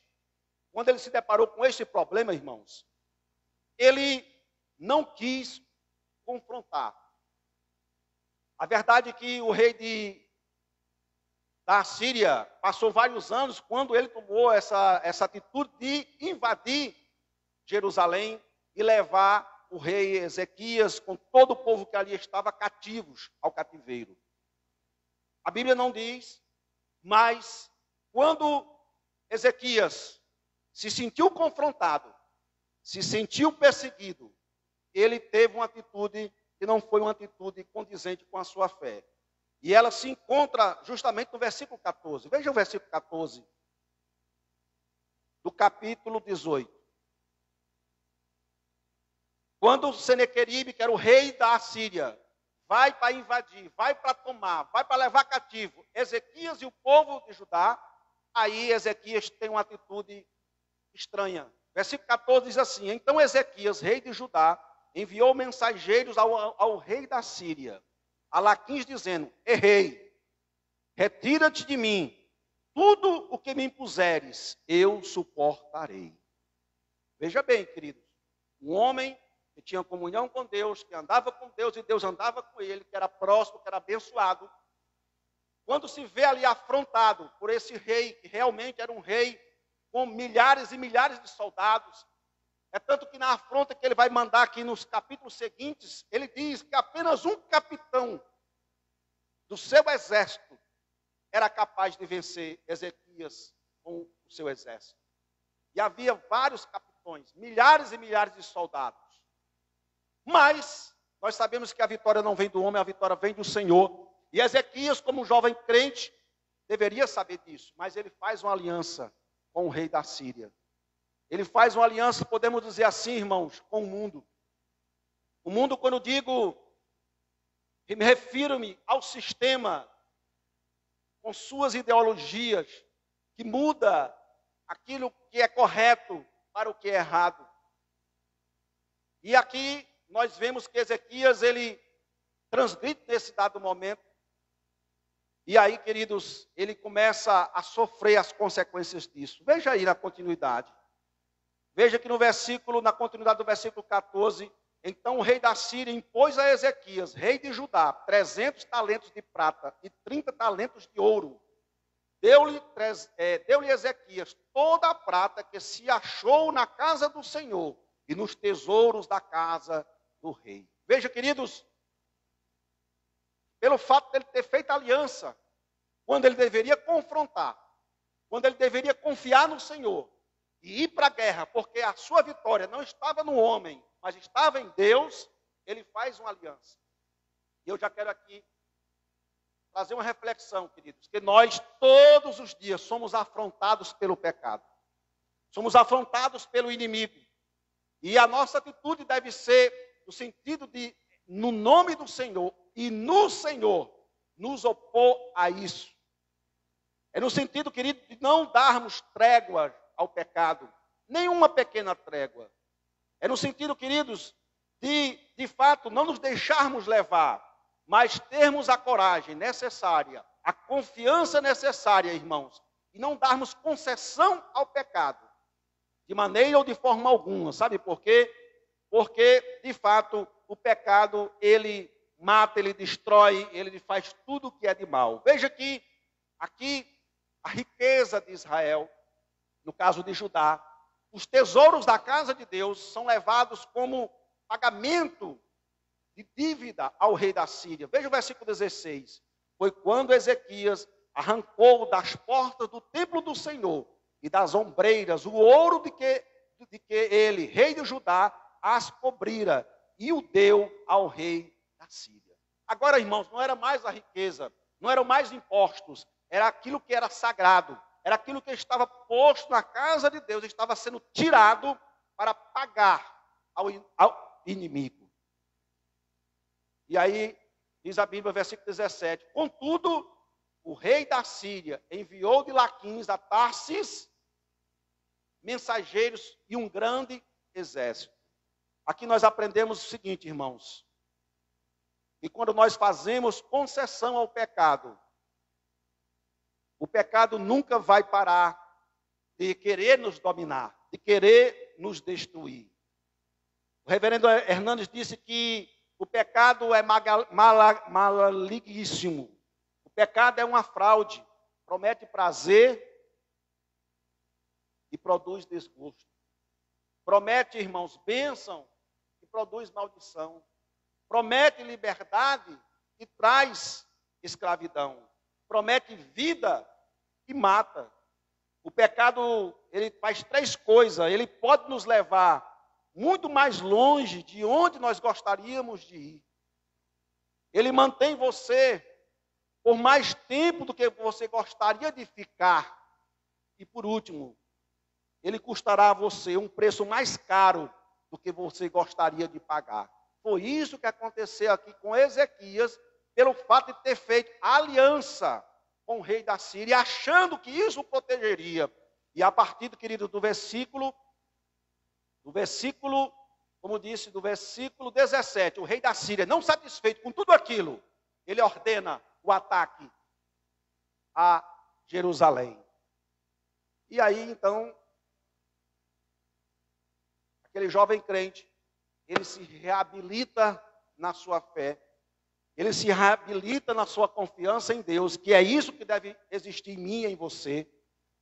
quando ele se deparou com este problema, irmãos, ele não quis confrontar. A verdade é que o rei da Síria passou vários anos quando ele tomou essa atitude de invadir Jerusalém e levar o rei Ezequias com todo o povo que ali estava cativos ao cativeiro. A Bíblia não diz, mas quando Ezequias se sentiu confrontado, se sentiu perseguido, ele teve uma atitude que não foi uma atitude condizente com a sua fé. E ela se encontra justamente no versículo 14. Veja o versículo 14 do capítulo 18. Quando Senequeribe, que era o rei da Assíria, vai para invadir, vai para tomar, vai para levar cativo Ezequias e o povo de Judá, aí Ezequias tem uma atitude estranha. Versículo 14 diz assim: então Ezequias, rei de Judá, enviou mensageiros ao rei da Síria, a Laquins, dizendo: errei, retira-te de mim, tudo o que me impuseres, eu suportarei. Veja bem, queridos, um homem que tinha comunhão com Deus, que andava com Deus e Deus andava com ele, que era próspero, que era abençoado, quando se vê ali afrontado por esse rei, que realmente era um rei com milhares e milhares de soldados, é tanto que na afronta que ele vai mandar aqui nos capítulos seguintes, ele diz que apenas um capitão do seu exército era capaz de vencer Ezequias com o seu exército. E havia vários capitões, milhares e milhares de soldados. Mas nós sabemos que a vitória não vem do homem, a vitória vem do Senhor. E Ezequias, como um jovem crente, deveria saber disso. Mas ele faz uma aliança com o rei da Síria. Ele faz uma aliança, podemos dizer assim, irmãos, com o mundo. O mundo, quando digo, me refiro-me ao sistema, com suas ideologias, que muda aquilo que é correto para o que é errado. E aqui nós vemos que Ezequias, ele transgride nesse dado momento. E aí, queridos, ele começa a sofrer as consequências disso. Veja aí na continuidade. Veja que na continuidade do versículo 14, então o rei da Síria impôs a Ezequias, rei de Judá, 300 talentos de prata e 30 talentos de ouro. Deu-lhe Ezequias toda a prata que se achou na casa do Senhor e nos tesouros da casa do rei. Veja, queridos, pelo fato de ele ter feito aliança, quando ele deveria confrontar, quando ele deveria confiar no Senhor e ir para a guerra, porque a sua vitória não estava no homem, mas estava em Deus, ele faz uma aliança. E eu já quero aqui trazer uma reflexão, queridos, que nós todos os dias somos afrontados pelo pecado. Somos afrontados pelo inimigo. E a nossa atitude deve ser no sentido de, no nome do Senhor e no Senhor, nos opor a isso. É no sentido, querido, de não darmos trégua ao pecado, nenhuma pequena trégua. É no sentido, queridos, de fato, não nos deixarmos levar, mas termos a coragem necessária, a confiança necessária, irmãos, e não darmos concessão ao pecado, de maneira ou de forma alguma. Sabe por quê? Porque, de fato, o pecado, ele mata, ele destrói, ele faz tudo o que é de mal. Veja que aqui a riqueza de Israel, no caso de Judá, os tesouros da casa de Deus são levados como pagamento de dívida ao rei da Síria. Veja o versículo 16. Foi quando Ezequias arrancou das portas do templo do Senhor e das ombreiras o ouro de que ele, rei de Judá, as cobrira e o deu ao rei da Síria. Agora, irmãos, não era mais a riqueza, não eram mais impostos, era aquilo que era sagrado, era aquilo que estava posto na casa de Deus, estava sendo tirado para pagar ao inimigo. E aí, diz a Bíblia, versículo 17, contudo, o rei da Síria enviou de Laquins a Tarsis mensageiros e um grande exército. Aqui nós aprendemos o seguinte, irmãos, que quando nós fazemos concessão ao pecado, o pecado nunca vai parar de querer nos dominar, de querer nos destruir. O reverendo Hernandes disse que o pecado é maligníssimo. O pecado é uma fraude, promete prazer e produz desgosto. Promete, irmãos, bênção e produz maldição. Promete liberdade e traz escravidão. Promete vida e mata. O pecado, ele faz três coisas. Ele pode nos levar muito mais longe de onde nós gostaríamos de ir. Ele mantém você por mais tempo do que você gostaria de ficar. E por último, ele custará a você um preço mais caro do que você gostaria de pagar. Foi isso que aconteceu aqui com Ezequias, pelo fato de ter feito aliança com o rei da Síria, achando que isso o protegeria. E a partir, querido, do versículo, como disse, do versículo 17, o rei da Síria, não satisfeito com tudo aquilo, ele ordena o ataque a Jerusalém. E aí, então, aquele jovem crente, ele se reabilita na sua fé, ele se reabilita na sua confiança em Deus, que é isso que deve existir em mim e em você.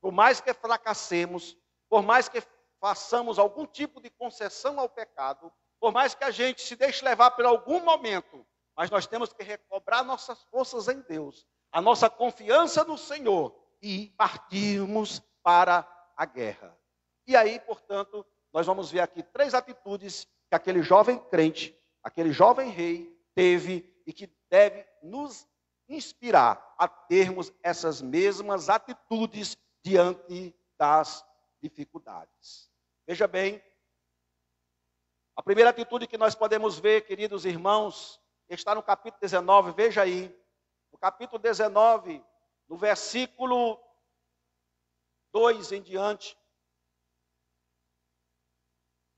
Por mais que fracassemos, por mais que façamos algum tipo de concessão ao pecado, por mais que a gente se deixe levar por algum momento, mas nós temos que recobrar nossas forças em Deus, a nossa confiança no Senhor e partirmos para a guerra. E aí, portanto, nós vamos ver aqui 3 atitudes que aquele jovem crente, aquele jovem rei teve e que deve nos inspirar a termos essas mesmas atitudes diante das dificuldades. Veja bem, a primeira atitude que nós podemos ver, queridos irmãos, está no capítulo 19, veja aí, no capítulo 19, no versículo 2 em diante,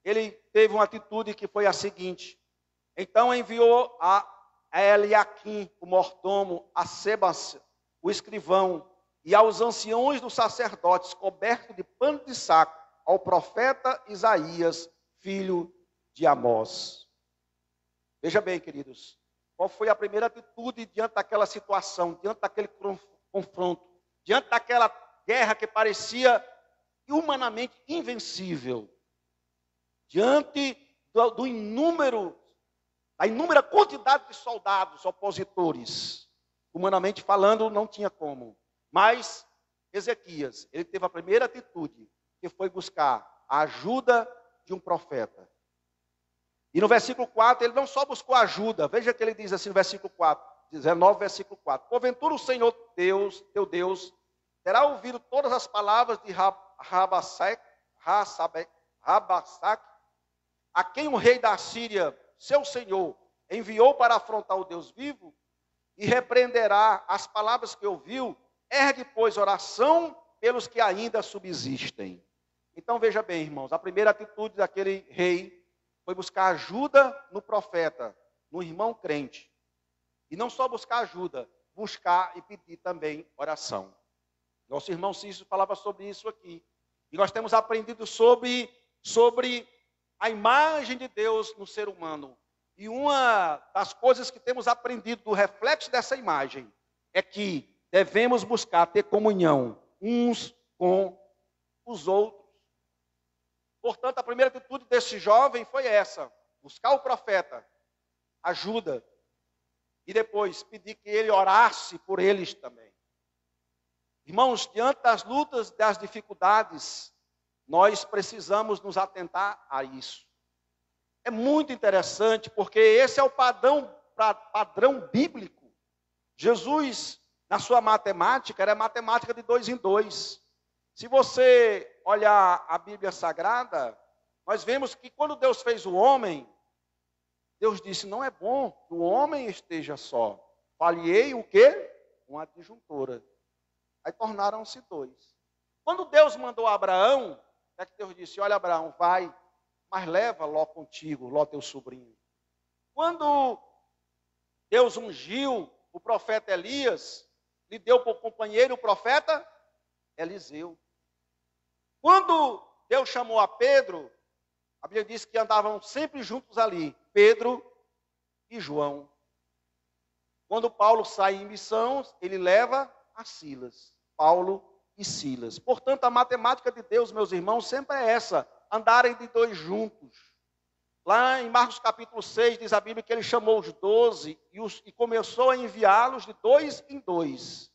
ele teve uma atitude que foi a seguinte: então enviou a Eliaquim, o mordomo, a Sebas, o escrivão, e aos anciões dos sacerdotes, coberto de pano de saco, ao profeta Isaías, filho de Amós. Veja bem, queridos, qual foi a primeira atitude diante daquela situação, diante daquele confronto, diante daquela guerra que parecia humanamente invencível, diante da inúmera quantidade de soldados opositores, humanamente falando, não tinha como. Mas Ezequias, ele teve a primeira atitude, que foi buscar a ajuda de um profeta. E no versículo 4, ele não só buscou ajuda, veja que ele diz assim no versículo 4, 19, versículo 4. Porventura o Senhor Deus, teu Deus, terá ouvido todas as palavras de Rabsaque, a quem o rei da Síria, seu senhor, enviou para afrontar o Deus vivo, e repreenderá as palavras que ouviu. Ergue, pois, oração pelos que ainda subsistem. Então, veja bem, irmãos, a primeira atitude daquele rei foi buscar ajuda no profeta, no irmão crente. E não só buscar ajuda, buscar e pedir também oração. Nosso irmão Cícero falava sobre isso aqui. E nós temos aprendido sobre a imagem de Deus no ser humano. E uma das coisas que temos aprendido do reflexo dessa imagem é que devemos buscar ter comunhão uns com os outros. Portanto, a primeira atitude desse jovem foi essa: buscar o profeta, ajuda, e depois pedir que ele orasse por eles também. Irmãos, diante das lutas, das dificuldades, nós precisamos nos atentar a isso. É muito interessante, porque esse é o padrão bíblico. Jesus, na sua matemática, era matemática de 2 em 2. Se você olhar a Bíblia Sagrada, nós vemos que quando Deus fez o homem, Deus disse: não é bom que o homem esteja só. Falhei o quê? Uma adjuntora. Aí tornaram-se 2. Quando Deus mandou a Abraão, é que Deus disse: olha, Abraão, vai, mas leva Ló contigo, Ló teu sobrinho. Quando Deus ungiu o profeta Elias, lhe deu por companheiro o profeta Eliseu. Quando Deus chamou a Pedro, a Bíblia diz que andavam sempre juntos ali, Pedro e João. Quando Paulo sai em missão, ele leva a Silas, Paulo e Silas. Portanto, a matemática de Deus, meus irmãos, sempre é essa: andarem de 2 juntos. Lá em Marcos capítulo 6, diz a Bíblia que ele chamou os 12 e começou a enviá-los de 2 em 2,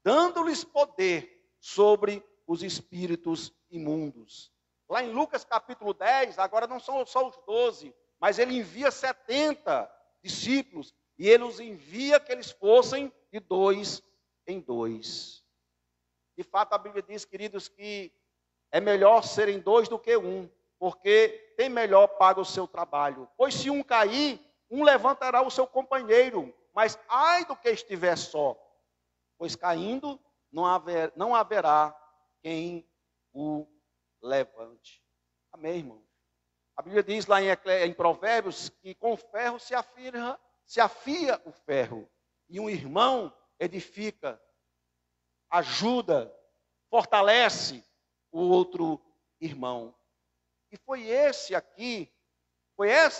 dando-lhes poder sobre os espíritos imundos. Lá em Lucas capítulo 10, agora não são só os 12, mas ele envia 70 discípulos, e ele os envia que eles fossem de 2 em 2. De fato, a Bíblia diz, queridos, que é melhor serem 2 do que 1, porque tem melhor paga o seu trabalho. Pois se um cair, um levantará o seu companheiro, mas ai do que estiver só. pois caindo não haverá quem o levante. Amém, irmão? A Bíblia diz lá em Provérbios que com o ferro se afia o ferro. E um irmão edifica, ajuda, fortalece o outro irmão. E foi essa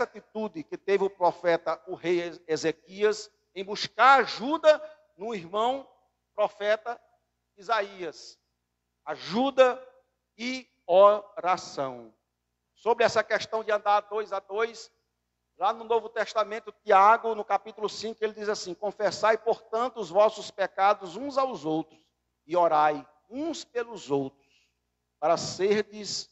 atitude que teve o profeta, o rei Ezequias, em buscar ajuda no irmão profeta Isaías. Ajuda e oração. Sobre essa questão de andar 2 a 2, lá no Novo Testamento, Tiago, no capítulo 5, ele diz assim: confessai, portanto, os vossos pecados uns aos outros e orai uns pelos outros, para serdes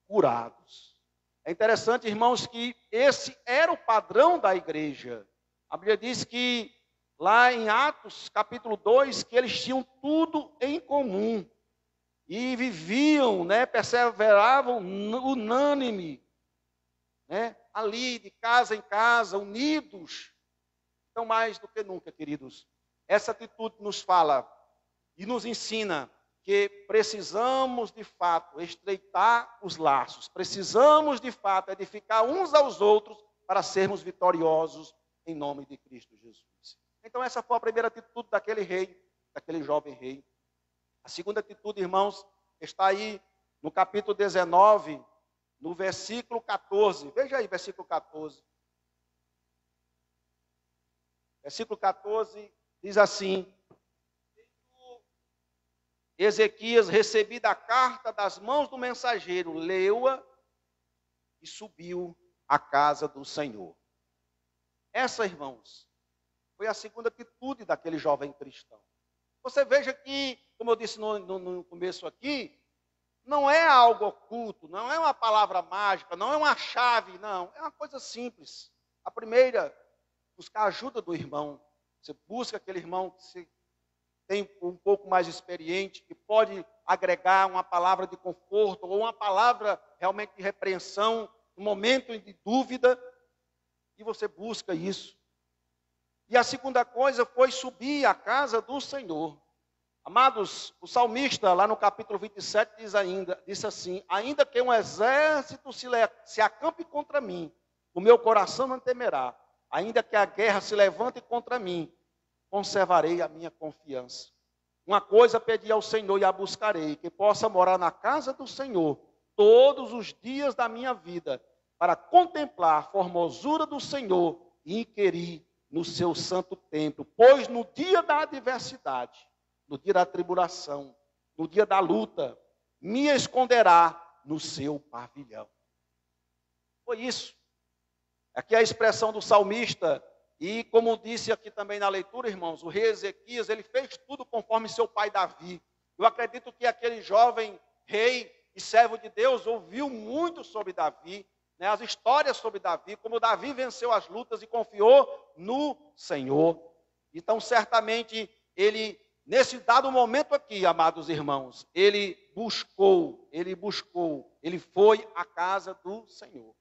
curados. É interessante, irmãos, que esse era o padrão da igreja. A Bíblia diz que, lá em Atos, capítulo 2, que eles tinham tudo em comum. E viviam, perseveravam unânime, ali de casa em casa, unidos. Então, mais do que nunca, queridos, essa atitude nos fala e nos ensina que precisamos, de fato, estreitar os laços. Precisamos, de fato, edificar uns aos outros para sermos vitoriosos em nome de Cristo Jesus. Então, essa foi a primeira atitude daquele rei, daquele jovem rei. A segunda atitude, irmãos, está aí no capítulo 19, no versículo 14. Veja aí, versículo 14. Versículo 14 diz assim: Ezequias, recebida a carta das mãos do mensageiro, leu-a e subiu à casa do Senhor. Essa, irmãos, foi a segunda atitude daquele jovem cristão. Você veja que, como eu disse no começo aqui, não é algo oculto, não é uma palavra mágica, não é uma chave, não. É uma coisa simples. A primeira, buscar a ajuda do irmão. Você busca aquele irmão que se tem um pouco mais experiente, que pode agregar uma palavra de conforto ou uma palavra realmente de repreensão no momento de dúvida, e você busca isso. E a segunda coisa foi subir à casa do Senhor. Amados, o salmista, lá no capítulo 27, disse assim: ainda que um exército se acampe contra mim, o meu coração não temerá. Ainda que a guerra se levante contra mim, conservarei a minha confiança. Uma coisa pedi ao Senhor e a buscarei, que possa morar na casa do Senhor todos os dias da minha vida, para contemplar a formosura do Senhor e inquirir no seu santo templo. Pois no dia da adversidade, no dia da tribulação, no dia da luta, me esconderá no seu pavilhão. Foi isso. Aqui é a expressão do salmista. E como disse aqui também na leitura, irmãos, o rei Ezequias, ele fez tudo conforme seu pai Davi. Eu acredito que aquele jovem rei e servo de Deus ouviu muito sobre Davi, as histórias sobre Davi, como Davi venceu as lutas e confiou no Senhor. Então, certamente, ele, nesse dado momento aqui, amados irmãos, ele foi à casa do Senhor.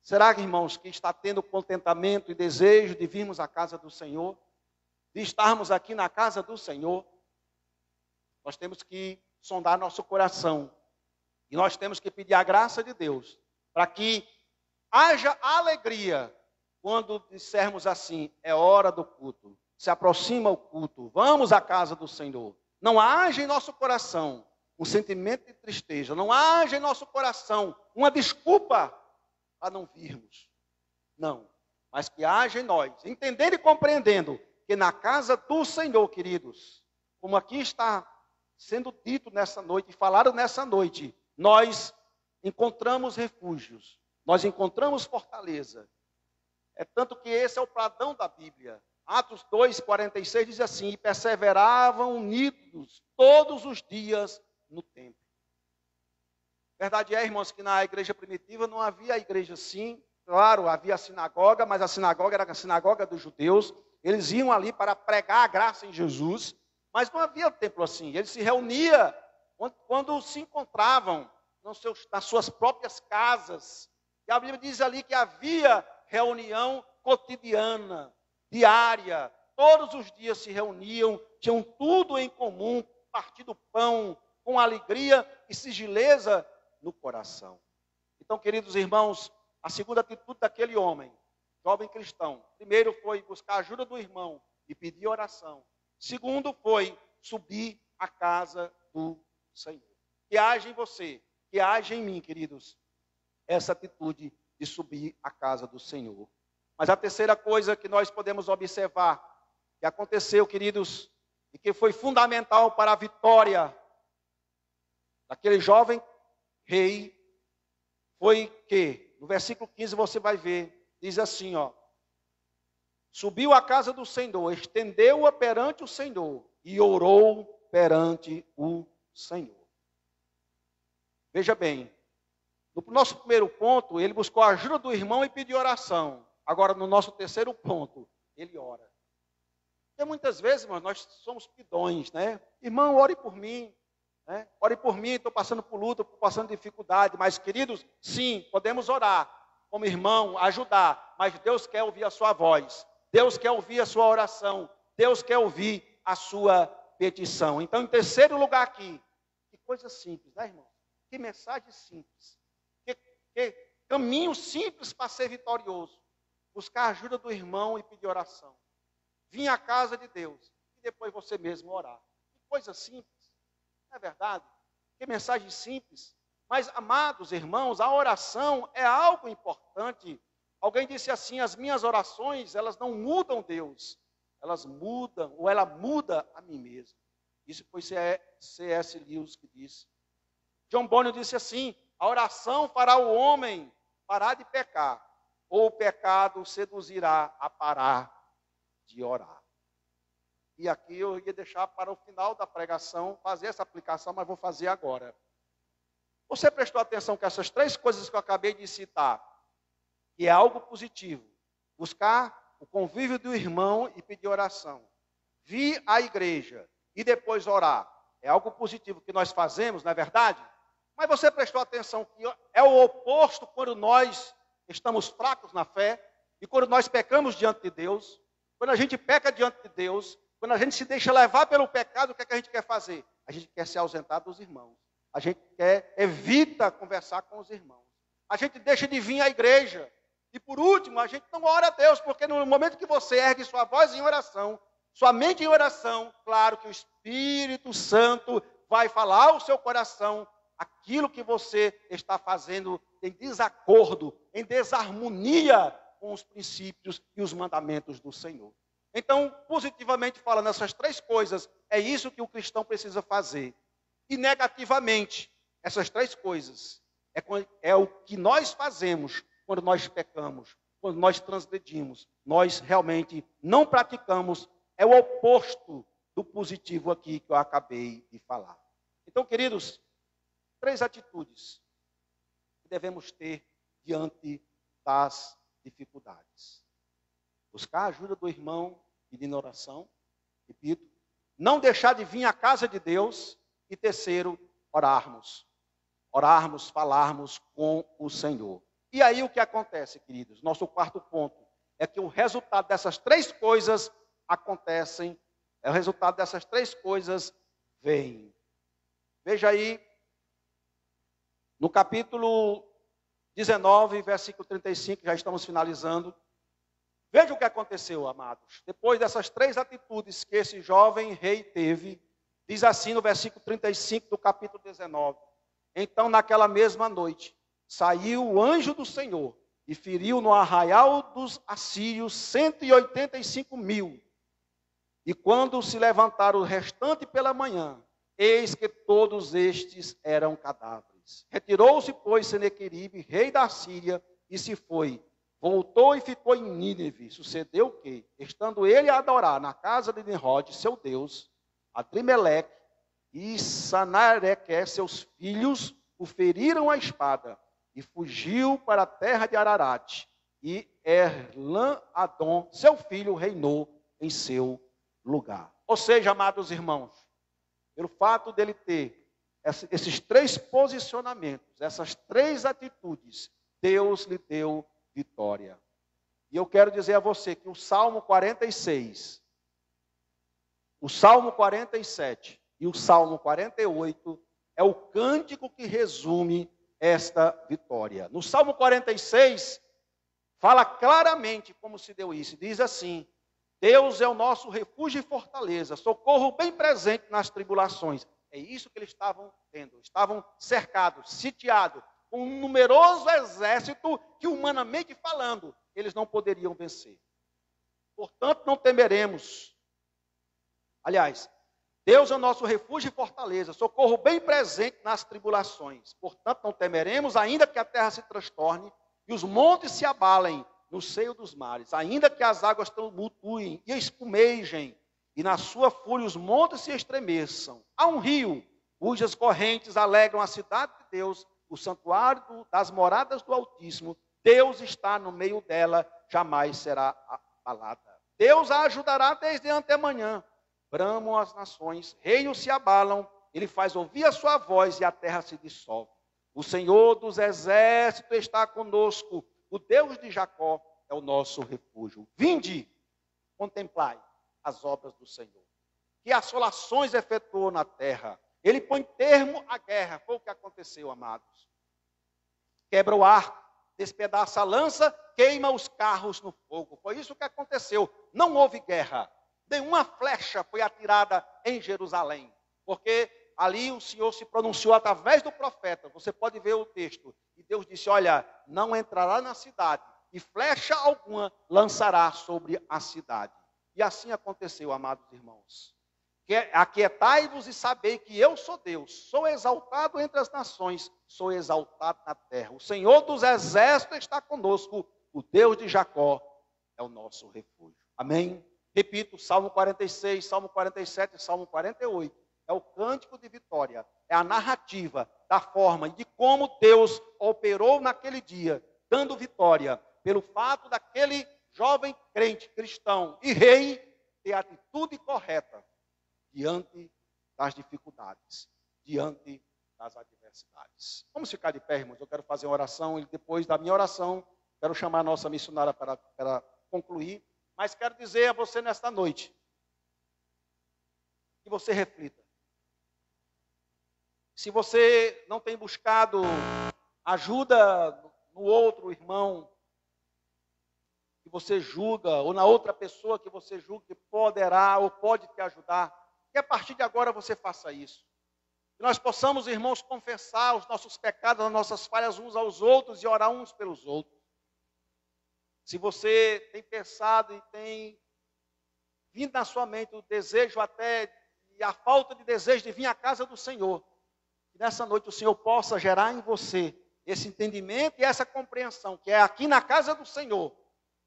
Será, irmãos, que está tendo contentamento e desejo de virmos à casa do Senhor? De estarmos aqui na casa do Senhor? Nós temos que sondar nosso coração. E nós temos que pedir a graça de Deus, para que haja alegria quando dissermos assim: é hora do culto, se aproxima o culto, vamos à casa do Senhor. Não haja em nosso coração um sentimento de tristeza, não haja em nosso coração uma desculpa para não virmos. Não, mas que haja em nós, entendendo e compreendendo que na casa do Senhor, queridos, como aqui está sendo dito nessa noite, falado nessa noite, nós encontramos refúgios, nós encontramos fortaleza. É tanto que esse é o padrão da Bíblia. Atos 2:46 diz assim: e perseveravam unidos todos os dias no templo. Verdade é, irmãos, que na igreja primitiva não havia a igreja assim. Claro, havia a sinagoga, mas a sinagoga era a sinagoga dos judeus. Eles iam ali para pregar a graça em Jesus, mas não havia templo assim. Eles se reuniam quando se encontravam nas suas próprias casas. E a Bíblia diz ali que havia reunião cotidiana, diária. Todos os dias se reuniam tinham tudo em comum, partir do pão com alegria e sigileza no coração. Então, queridos irmãos, a segunda atitude daquele homem, jovem cristão, primeiro foi buscar a ajuda do irmão e pedir oração. Segundo foi subir à casa do Senhor. Que haja em você, que haja em mim, queridos, essa atitude de subir à casa do Senhor. Mas a terceira coisa que nós podemos observar, que aconteceu, queridos, e que foi fundamental para a vitória daquele jovem rei, foi que, no versículo 15 você vai ver, diz assim, ó: subiu à casa do Senhor, estendeu-a perante o Senhor e orou perante o Senhor. Veja bem, no nosso primeiro ponto, ele buscou a ajuda do irmão e pediu oração. Agora, no nosso terceiro ponto, ele ora. Porque muitas vezes, irmãos, nós somos pidões, né? Irmão, ore por mim. Né? Ore por mim, estou passando por luta, estou passando dificuldade. Mas, queridos, sim, podemos orar como irmão, ajudar. Mas Deus quer ouvir a sua voz. Deus quer ouvir a sua oração. Deus quer ouvir a sua petição. Então, em terceiro lugar aqui, que coisa simples, né, irmão? Que mensagem simples. Que caminho simples para ser vitorioso. Buscar a ajuda do irmão e pedir oração. Vir à casa de Deus e depois você mesmo orar. Que coisa simples, não é verdade? Que mensagem simples. Mas, amados irmãos, a oração é algo importante. Alguém disse assim: as minhas orações, elas não mudam Deus. Elas mudam, ou ela muda a mim mesmo. Isso foi C.S. Lewis que disse. John Bunyan disse assim: a oração fará o homem parar de pecar, ou o pecado o seduzirá a parar de orar. E aqui eu ia deixar para o final da pregação fazer essa aplicação, mas vou fazer agora. Você prestou atenção que essas três coisas que eu acabei de citar, que é algo positivo: buscar o convívio do irmão e pedir oração, vir à igreja e depois orar, é algo positivo que nós fazemos, não é verdade? Mas você prestou atenção que é o oposto quando nós estamos fracos na fé e quando nós pecamos diante de Deus. Quando a gente peca diante de Deus, quando a gente se deixa levar pelo pecado, o que é que a gente quer fazer? A gente quer se ausentar dos irmãos. A gente evita conversar com os irmãos. A gente deixa de vir à igreja. E por último, a gente não ora a Deus, porque no momento que você ergue sua voz em oração, sua mente em oração, claro que o Espírito Santo vai falar ao seu coração aquilo que você está fazendo em desacordo, em desarmonia com os princípios e os mandamentos do Senhor. Então, positivamente falando, essas três coisas, é isso que o cristão precisa fazer. E negativamente, essas três coisas, é o que nós fazemos quando nós pecamos, quando nós transgredimos. Nós realmente não praticamos, é o oposto do positivo aqui que eu acabei de falar. Então, queridos, três atitudes que devemos ter diante das dificuldades. Buscar a ajuda do irmão pedindo oração, repito, não deixar de vir à casa de Deus e terceiro, orarmos. Orarmos, falarmos com o Senhor. E aí o que acontece, queridos? Nosso quarto ponto é que o resultado dessas três coisas acontecem, o resultado dessas três coisas vem. Veja aí, no capítulo 19, versículo 35, já estamos finalizando. Veja o que aconteceu, amados. Depois dessas três atitudes que esse jovem rei teve, diz assim no versículo 35 do capítulo 19. Então, naquela mesma noite, saiu o anjo do Senhor e feriu no arraial dos assírios 185.000. E quando se levantaram o restante pela manhã, eis que todos estes eram cadáveres. Retirou-se, pois, Senequeribe, rei da Síria, e se foi. Voltou e ficou em Nínive. Sucedeu que, estando ele a adorar na casa de Nimrod, seu Deus, Adrimeleque e Sanareque, seus filhos, o feriram à espada, e fugiu para a terra de Ararat. E Erlan-Adon, seu filho, reinou em seu lugar. Ou seja, amados irmãos, pelo fato dele ter esses três posicionamentos, essas três atitudes, Deus lhe deu vitória. E eu quero dizer a você que o Salmo 46, O Salmo 47 e o Salmo 48 é o cântico que resume esta vitória. No Salmo 46, fala claramente como se deu isso. Diz assim: Deus é o nosso refúgio e fortaleza, socorro bem presente nas tribulações. É isso que eles estavam tendo. Estavam cercados, sitiados, com um numeroso exército que, humanamente falando, eles não poderiam vencer. Portanto, não temeremos. Aliás, Deus é o nosso refúgio e fortaleza, socorro bem presente nas tribulações. Portanto, não temeremos, ainda que a terra se transtorne e os montes se abalem no seio dos mares, ainda que as águas tumultuem e espumejem, e na sua fúria os montes se estremeçam. Há um rio, cujas correntes alegram a cidade de Deus, o santuário das moradas do Altíssimo. Deus está no meio dela, jamais será abalada. Deus a ajudará desde antemanhã. Bramam as nações, reinos se abalam, ele faz ouvir a sua voz e a terra se dissolve. O Senhor dos exércitos está conosco, o Deus de Jacó é o nosso refúgio. Vinde, contemplai as obras do Senhor, que assolações efetuou na terra. Ele põe termo à guerra, foi o que aconteceu, amados. Quebra o arco, despedaça a lança, queima os carros no fogo. Foi isso que aconteceu. Não houve guerra. Nenhuma flecha foi atirada em Jerusalém, porque ali o Senhor se pronunciou através do profeta. Você pode ver o texto. E Deus disse: olha, não entrará na cidade, e flecha alguma lançará sobre a cidade. E assim aconteceu, amados irmãos. Aquietai-vos e sabei que eu sou Deus, sou exaltado entre as nações, sou exaltado na terra. O Senhor dos exércitos está conosco, o Deus de Jacó é o nosso refúgio. Amém? Repito, Salmo 46, Salmo 47 e Salmo 48. É o cântico de vitória. É a narrativa da forma e de como Deus operou naquele dia, dando vitória, pelo fato daquele jovem crente cristão e rei ter a atitude correta diante das dificuldades, diante das adversidades. Vamos ficar de pé, irmãos. Eu quero fazer uma oração e depois da minha oração, quero chamar a nossa missionária para concluir. Mas quero dizer a você nesta noite, que você reflita. Se você não tem buscado ajuda no outro irmão que você julga, ou na outra pessoa que você julga que poderá ou pode te ajudar, que a partir de agora você faça isso. Que nós possamos, irmãos, confessar os nossos pecados, as nossas falhas uns aos outros e orar uns pelos outros. Se você tem pensado e tem vindo na sua mente o desejo até e a falta de desejo de vir à casa do Senhor, que nessa noite o Senhor possa gerar em você esse entendimento e essa compreensão, que é aqui na casa do Senhor,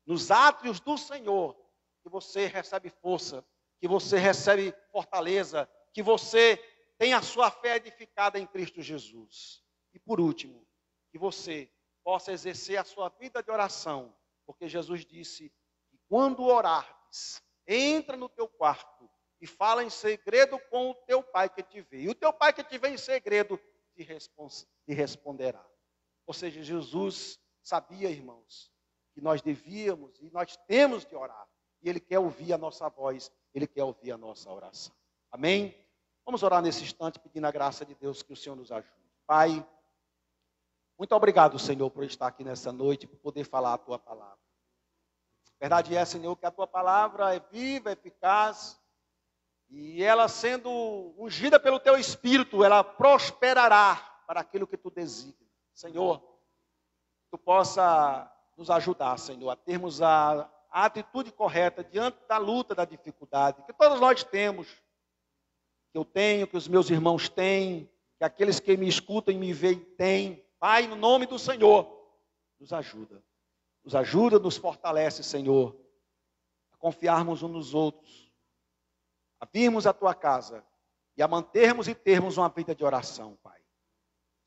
nos átrios do Senhor, que você recebe força, que você recebe fortaleza, que você tem a sua fé edificada em Cristo Jesus. E por último, que você possa exercer a sua vida de oração, porque Jesus disse que quando orares, entra no teu quarto e fala em segredo com o teu pai que te vê. E o teu pai que te vê em segredo te responderá. Ou seja, Jesus sabia, irmãos, que nós devíamos e nós temos de orar. E Ele quer ouvir a nossa voz, Ele quer ouvir a nossa oração. Amém? Vamos orar nesse instante, pedindo a graça de Deus que o Senhor nos ajude. Pai, muito obrigado, Senhor, por estar aqui nessa noite, por poder falar a Tua palavra. Verdade é, Senhor, que a Tua palavra é viva, eficaz, e ela sendo ungida pelo Teu Espírito, ela prosperará para aquilo que Tu designa. Senhor, Tu possa nos ajudar, Senhor, a termos a atitude correta diante da luta, da dificuldade, que todos nós temos, que eu tenho, que os meus irmãos têm, que aqueles que me escutam e me veem têm. Pai, no nome do Senhor, nos ajuda. Nos ajuda, nos fortalece, Senhor, a confiarmos uns nos outros, a virmos à Tua casa e a mantermos e termos uma vida de oração, Pai.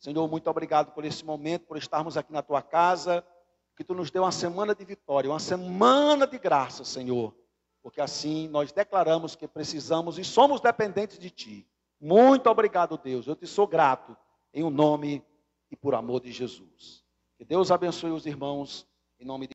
Senhor, muito obrigado por esse momento, por estarmos aqui na Tua casa, que Tu nos deu uma semana de vitória, uma semana de graça, Senhor, porque assim nós declaramos que precisamos e somos dependentes de Ti. Muito obrigado, Deus, eu Te sou grato, em o nome e por amor de Jesus. Que Deus abençoe os irmãos, em nome de